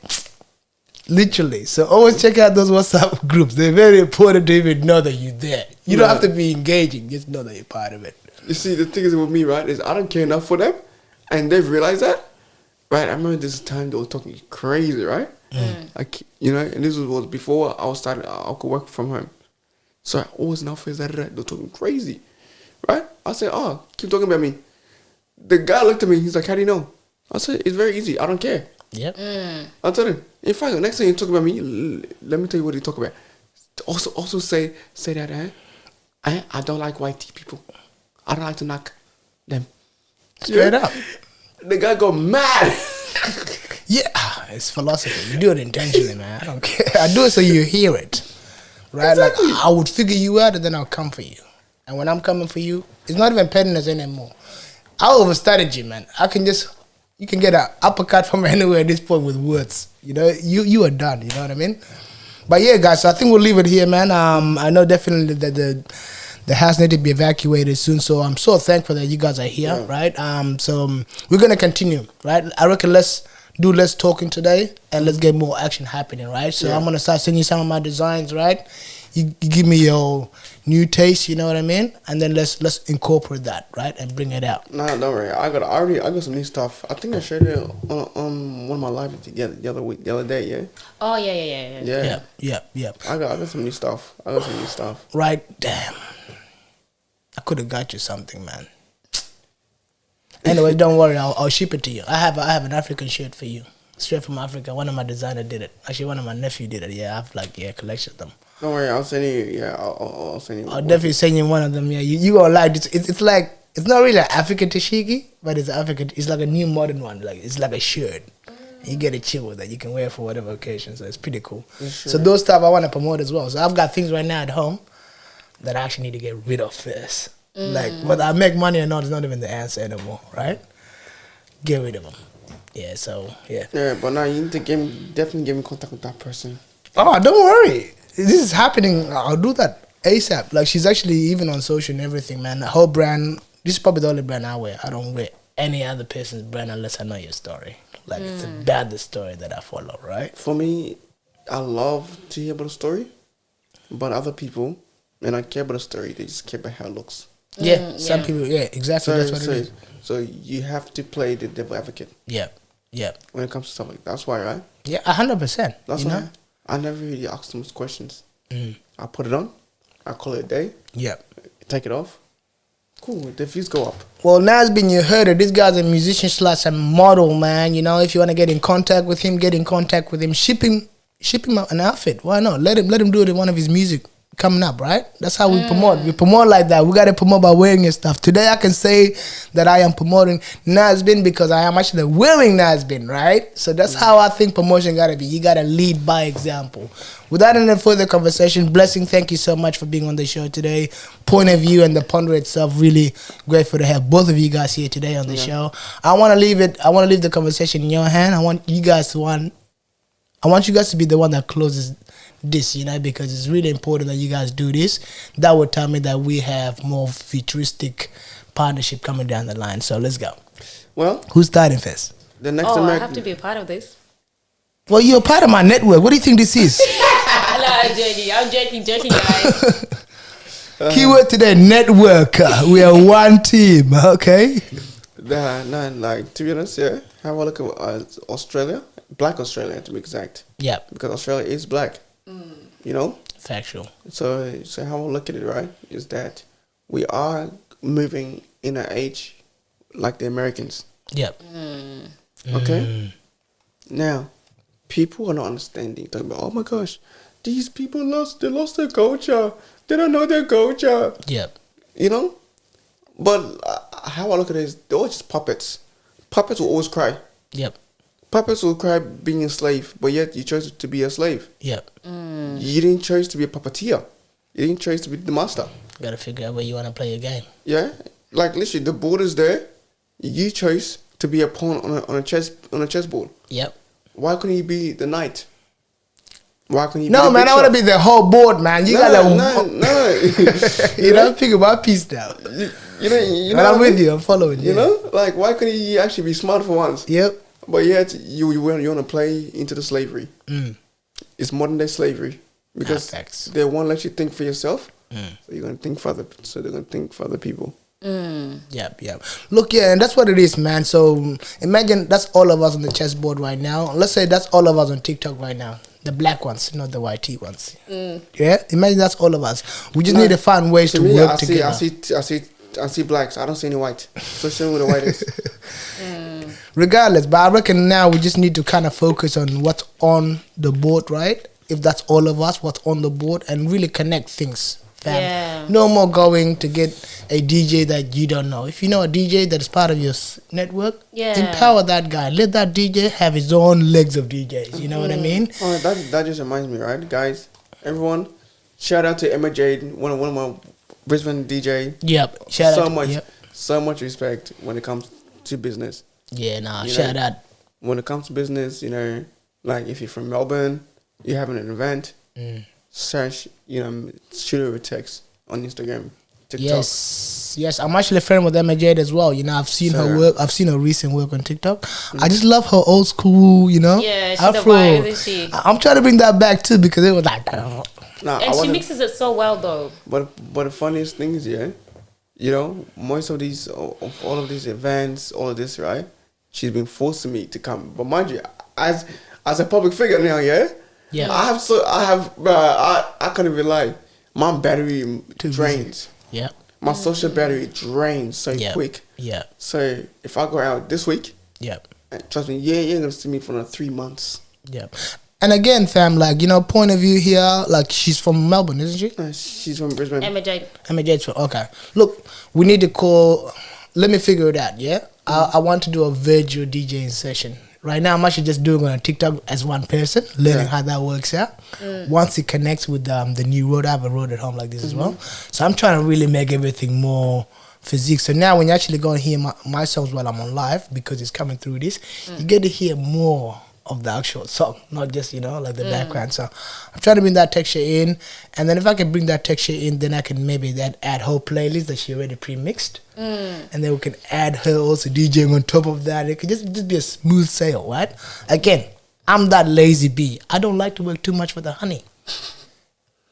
literally. So always check out those WhatsApp groups. They're very important to even know that you're there. You don't have to be engaging. Just know that you're part of it. You see, the thing is with me, right, is I don't care enough for them, and they've realized that. Right, I remember this time they were talking crazy, right? Like, you know, and this was before I could work from home. So I always now feel that they're talking crazy, right? I said, oh, keep talking about me. The guy looked at me, he's like, how do you know? I said, it's very easy, I don't care. Yep. I told him, in fact, the next time you talk about me, let me tell you what you talk about. Also say that, I don't like white people. I don't like to knock them. Straight up. The guy got mad. Yeah, it's philosophy. You do it intentionally, man. I don't care. I do it so you hear it. Right? Exactly. Like, I would figure you out and then I'll come for you. And when I'm coming for you, it's not even pettiness anymore. I over strategy, man. You can get an uppercut from anywhere at this point with words. You know, you are done. You know what I mean? But yeah, guys, so I think we'll leave it here, man. I know definitely that the house need to be evacuated soon, so I'm so thankful that you guys are here, right? So we're gonna continue, right? I reckon let's do less talking today and let's get more action happening, right? So I'm gonna start sending you some of my designs, right? You give me your new taste, you know what I mean? And then let's incorporate that, right, and bring it out. Nah, don't worry. I got some new stuff. I think I shared it on one of my lives the other day. Yeah. Oh yeah. Yeah. I got some new stuff. Right, damn. I could have got you something, man. Anyway, don't worry. I'll ship it to you. I have an African shirt for you, straight from Africa. One of my designers did it. Actually, one of my nephew did it. Yeah, I have collection of them. Don't worry. I'll send you. Yeah, I'll send you. I'll definitely send you one of them. Yeah, you gonna like it. It's like it's not really an African tashigi, but it's African. It's like a new modern one. Like it's like a shirt. You get a chill with it. You can wear it for whatever occasion. So it's pretty cool. So those stuff I want to promote as well. So I've got things right now at home that I actually need to get rid of first. Like, whether I make money or not is not even the answer anymore, right? Get rid of them. Yeah, so, yeah. Yeah, but now you need to definitely give me contact with that person. Oh, don't worry. This is happening. I'll do that ASAP. Like, she's actually even on social and everything, man. The whole brand, this is probably the only brand I wear. I don't wear any other person's brand unless I know your story. Like, it's about the story that I follow, right? For me, I love to hear about the story, but other people, when I care about the story, they just care about how it looks. Yeah, some people, exactly. That's what it is. So you have to play the devil advocate. Yeah. When it comes to stuff like that. That's why, right? Yeah, 100%. That's why I never really ask them questions. I put it on, I call it a day. Yeah. Take it off. Cool, the views go up. Well, Nasbin, you heard it. This guy's a musician / a model, man. You know, if you want to get in contact with him, get in contact with him. Ship him an outfit. Why not? Let him do it in one of his music coming up, right? That's how we promote. We promote like that. We got to promote by wearing your stuff. Today I can say that I am promoting Nasbin because I am actually wearing Nasbin, right? So that's how I think promotion got to be. You got to lead by example. Without any further conversation, Blessing, thank you so much for being on the show today. Point of view and the ponder itself, really grateful to have both of you guys here today on the show. I want to leave the conversation in your hand. I want you guys to be the one that closes this, you know, because it's really important that you guys do this. That would tell me that we have more futuristic partnership coming down the line. So let's go. Well, who's starting first? The next I have to be a part of this. Well, you're a part of my network. What do you think this is? No, I'm joking, guys. Keyword today, network. We are one team, okay? Like, to be honest, yeah. Have a look at Australia. Black Australia, to be exact. Yeah. Because Australia is black. You know? Factual. So how I look at it, right, is that we are moving in an age like the Americans. Yep. Okay? Now, people are not understanding. Talking about, oh my gosh, these people lost their culture. They don't know their culture. Yep. You know? But how I look at it is they're all just puppets. Puppets will always cry. Yep. Puppets will cry being a slave, but yet you chose to be a slave. Yep. You didn't choose to be a puppeteer. You didn't choose to be the master. You gotta figure out where you want to play your game. Yeah. Like literally the board is there. You chose to be a pawn on a chessboard. Yep. Why couldn't you be the knight? Why couldn't you? No, be the man, big I want to shot? be the whole board, man. You gotta, No. you know, figure my piece now. You know. But I'm what I with mean? you. I'm following you. You know, like why couldn't you actually be smart for once? Yep. But yet you want to play into the slavery. It's modern day slavery because they won't let you think for yourself. So you're gonna think for other. So they're gonna think for other people. Yep. Look, yeah, and that's what it is, man. So imagine that's all of us on the chessboard right now. Let's say that's all of us on TikTok right now. The black ones, not the YT ones. Yeah, imagine that's all of us. We just need to find ways to work together. I see blacks. I don't see any white. So show me the white is. Regardless, but I reckon now we just need to kind of focus on what's on the board, right? If that's all of us, what's on the board, and really connect things. Fam. Yeah. No more going to get a DJ that you don't know. If you know a DJ that is part of your network, empower that guy. Let that DJ have his own legs of DJs. You know what I mean? Oh, that just reminds me, right, guys? Everyone, shout out to Emma Jade, one of my Brisbane DJ. Yep. So much respect when it comes to business. Yeah, nah. You Shout know, out. When it comes to business, you know, like if you're from Melbourne, you're having an event. Search, you know, shoot her a text on Instagram, TikTok. Yes, I'm actually a friend with Emma Jade as well. You know, I've seen her work. I've seen her recent work on TikTok. I just love her old school, you know. Yeah, she's Afro. the vibe, isn't she? I'm trying to bring that back too because it was like. And she mixes it so well, though. But the funniest thing is, yeah, you know, most of all of these events, all of this, right? She's been forcing me to come. But mind you, as a public figure now, yeah, I can't even lie. My battery drains. Yeah. My social battery drains so quick. Yeah. So if I go out this week, trust me, you ain't gonna see me for another 3 months. Yeah. And again, fam, like, you know, point of view here, like, she's from Melbourne, isn't she? She's from Brisbane. Emma Jade. Emma Jade's from, okay. Look, we need to call, let me figure it out, yeah? I want to do a virtual DJing session. Right now, I'm actually just doing it on TikTok as one person, learning how that works out. Once it connects with the new road, I have a road at home like this as well. So I'm trying to really make everything more physique. So now when you actually go and hear my songs while I'm on live, because it's coming through this, you get to hear more of the actual song, not just, you know, like the background. So I'm trying to bring that texture in, and then if I can bring that texture in, then I can maybe add her playlist that she already pre-mixed, and then we can add her also DJing on top of that. It could just be a smooth sail, right? Again, I'm that lazy bee. I don't like to work too much for the honey.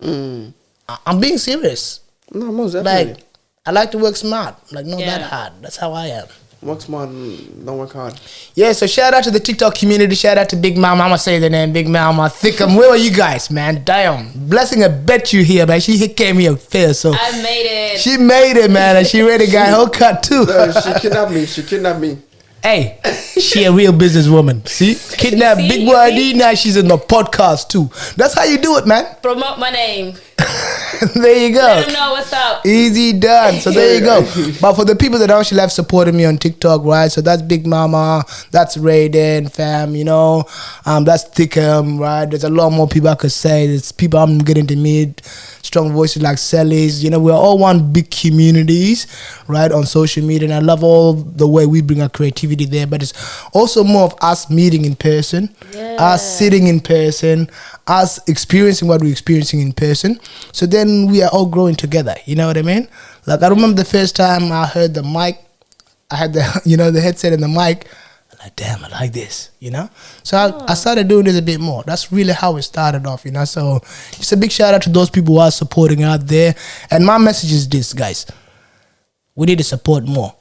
I'm being serious. No, most definitely. Like, I like to work smart, like not that hard. That's how I am. Work smart, don't work hard. Yeah, so shout out to the TikTok community. Shout out to Big Mama. I'm going to say the name, Big Mama. Thickum. Where are you guys, man? Damn. Blessing, I bet you here, man. She came here fair, so. I made it. She made it, man. And she ready to get her cut, too. No, she kidnapped me. Hey, she a real businesswoman. See? Kidnap Big Boy ID. Now she's in the podcast, too. That's how you do it, man. Promote my name. There you go. Let them know what's up. Easy done. So there you go. But for the people that actually have supported me on TikTok, right? So that's Big Mama, that's Raiden, fam, you know, that's Thickum, right? There's a lot more people I could say. There's people I'm getting to meet, strong voices like Sally's. You know, we're all one big communities, right, on social media. And I love all the way we bring our creativity there. But it's also more of us meeting in person, us sitting in person, us experiencing what we're experiencing in person. So then we are all growing together. You know what I mean? Like, I remember the first time I heard the mic, I had the, you know, the headset and the mic. I'm like, damn, I like this, you know? So I started doing this a bit more. That's really how it started off, you know? So just a big shout out to those people who are supporting out there. And my message is this, guys. We need to support more.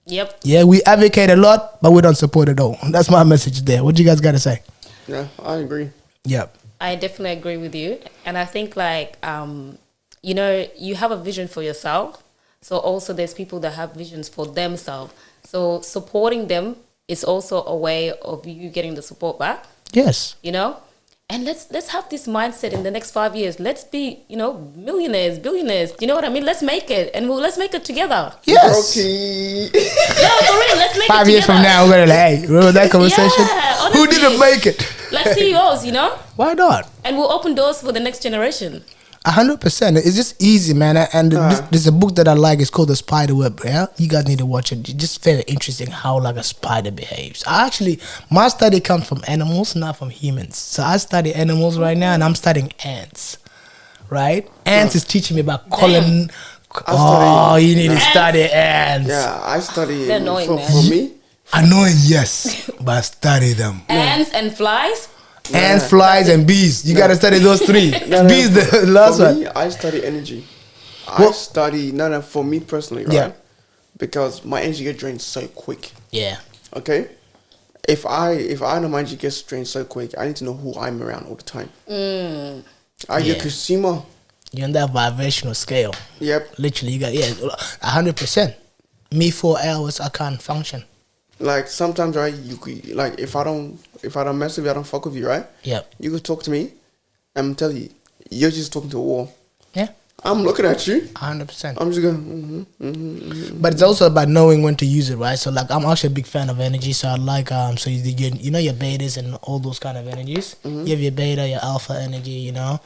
Yep. Yeah, we advocate a lot, but we don't support it all. That's my message there. What you guys got to say? Yeah, I agree. Yep. I definitely agree with you. And I think, like, you know, you have a vision for yourself. So also there's people that have visions for themselves. So supporting them is also a way of you getting the support back. Yes. You know? And let's have this mindset in the next 5 years. Let's be, you know, millionaires, billionaires. You know what I mean? Let's make it. And let's make it together. Yes. Okay. No, for real. Let's make it 5 years together. from now, we're going to like, hey, remember that conversation? Yeah, Who didn't make it? Like CEOs, you know? Why not? And we'll open doors for the next generation. 100%. It's just easy, man. And there's a book that I like. It's called The Spider Web. Yeah, you guys need to watch it. It's just very interesting how like a spider behaves. My study comes from animals, not from humans. So I study animals right now, and I'm studying ants. Right? Ants is teaching me about colon. You need to study ants. Yeah, I study. They're annoying, for man. me. Annoying, yes, but study them. Ants and flies. Ants, flies, and bees. You gotta study those three. Bees, the last for one. me, I study energy. Well- I study for me personally, right? Yeah. Because my energy gets drained so quick. Yeah. Okay. If I know my energy gets drained so quick, I need to know who I'm around all the time. Are you a consumer? You're on that vibrational scale. Yep. Literally, you got 100%. Me 4 hours, I can't function. Like sometimes, right? You could, like if I don't mess with you, I don't fuck with you, right? Yep. You could talk to me. I'm telling you, you're just talking to a wall. Yeah. I'm looking at you. 100%. I'm just going. But it's also about knowing when to use it, right? So like, I'm actually a big fan of energy. So I like so you know your betas and all those kind of energies. You have your beta, your alpha energy. You know,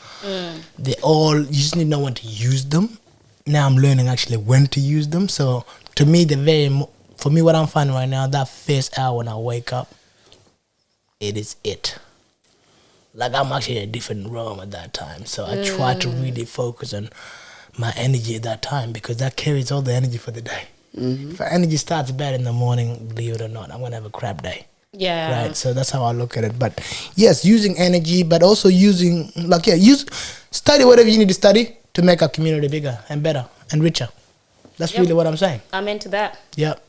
they all you just need to know when to use them. Now I'm learning actually when to use them. So to me, for me, what I'm finding right now, that first hour when I wake up, it is it. Like I'm actually in a different realm at that time. So I try to really focus on my energy at that time because that carries all the energy for the day. If our energy starts bad in the morning, believe it or not, I'm going to have a crap day. Yeah. Right? So that's how I look at it. But yes, using energy, but also using, study whatever you need to study to make our community bigger and better and richer. That's really what I'm saying. I'm into that. Yep.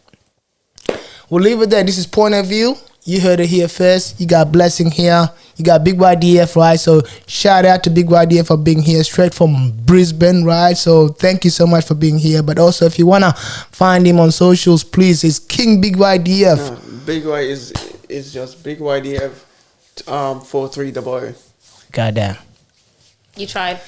We'll leave it there. This is Point of View. You heard it here first. You got Blessing here. You got BigYDF, right? So shout out to BigYDF for being here straight from Brisbane, right? So thank you so much for being here. But also, if you want to find him on socials, please, it's King BigYDF. Big Y is just BigYDF 4300. Goddamn. You tried.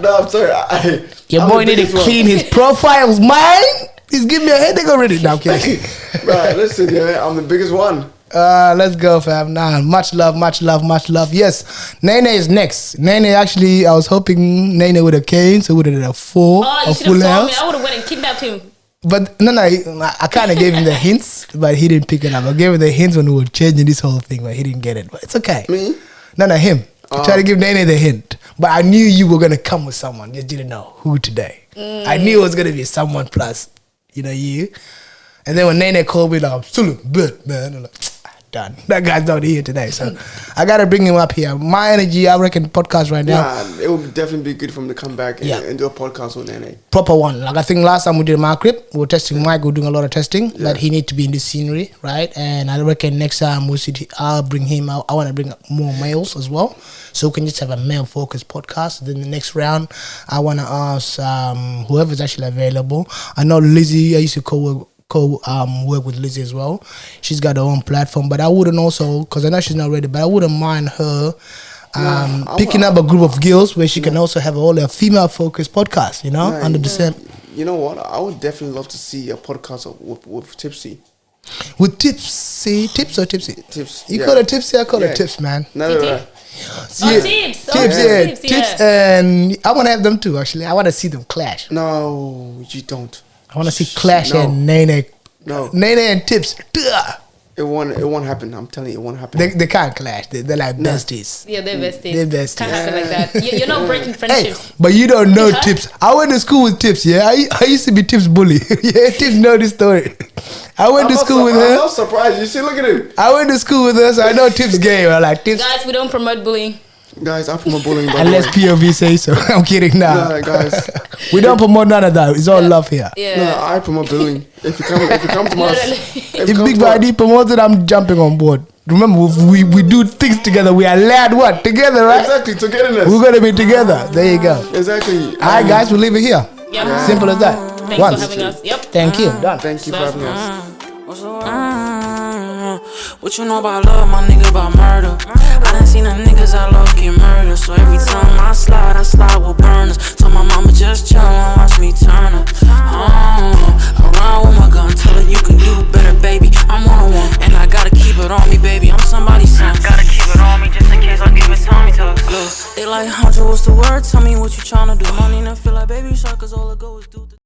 No, I'm sorry. Your boy need to clean his profiles, man. He's giving me a headache already. No, I'm kidding. Right, listen, yeah, I'm the biggest one. Let's go, fam. Nah, much love, much love, much love. Yes, Nene is next. Nene, actually, I was hoping Nene would have came, so would have did a full, Oh, you should have told me. I would have went and kidnapped him. But no, I kind of gave him the hints, but he didn't pick it up. I gave him the hints when we were changing this whole thing, but he didn't get it. But it's okay. Me? No, him. I tried to give Nene the hint, but I knew you were gonna come with someone. Just didn't know who today. I knew it was gonna be someone plus, you. And then when Nene called me, like, I'm still good, man. I'm like, done. That guy's not here today, so I gotta bring him up here. My energy, I reckon, podcast right now. Yeah, it would definitely be good for him to come back and do a podcast with Nene. Proper one. Like I think last time we did my crib, we were testing Mike. We were doing a lot of testing. But he need to be in the scenery, right? And I reckon next time I'll bring him out. I want to bring more males as well, so we can just have a male focused podcast. Then the next round, I want to ask whoever's actually available. I know Lizzie. I used to work with Lizzie as well. She's got her own platform, but I wouldn't also, because I know she's not ready, but I wouldn't mind her picking up a group of girls where she can also have all a female focused podcast, 100%. You know what? I would definitely love to see a podcast with Tipsy. With Tipsy? Tips or Tipsy? Tips. You call it Tipsy, I call it Tips, man. No. Tips, and I want to have them too, actually. I want to see them clash. No, you don't. I want to see Clash and Nene. No. Nene and Tips. Duh. It won't happen. I'm telling you, it won't happen. They can't clash. They're like besties. Yeah, they're besties. They're besties. Can't happen like that. You're not breaking friendships. Hey, but you don't know Tips. I went to school with Tips, yeah? I used to be Tips' bully. Yeah, Tips know this story. I went to school with her. I'm not surprised. You see, look at him. I went to school with her, so I know Tips game. I like Tips. Guys, we don't promote bullying. Guys, I promote bullying. Unless POV say so. I'm kidding now. No, guys. We don't promote none of that. It's all love here. Yeah. No, I promote bullying. If you come to us, if Big Body promotes it, I'm jumping on board. Remember, we do things together. We are lad what? Together, right? Exactly, togetherness. We're going to be together. There you go. Exactly. All right, guys, we'll leave it here. Yeah. Simple as that. Thanks for having us. Yep. Thank you. Done. Thank you for having us. What you know about love, my nigga, about murder? I done seen the niggas I love get murdered. So every time I slide with burners. Told my mama just chill.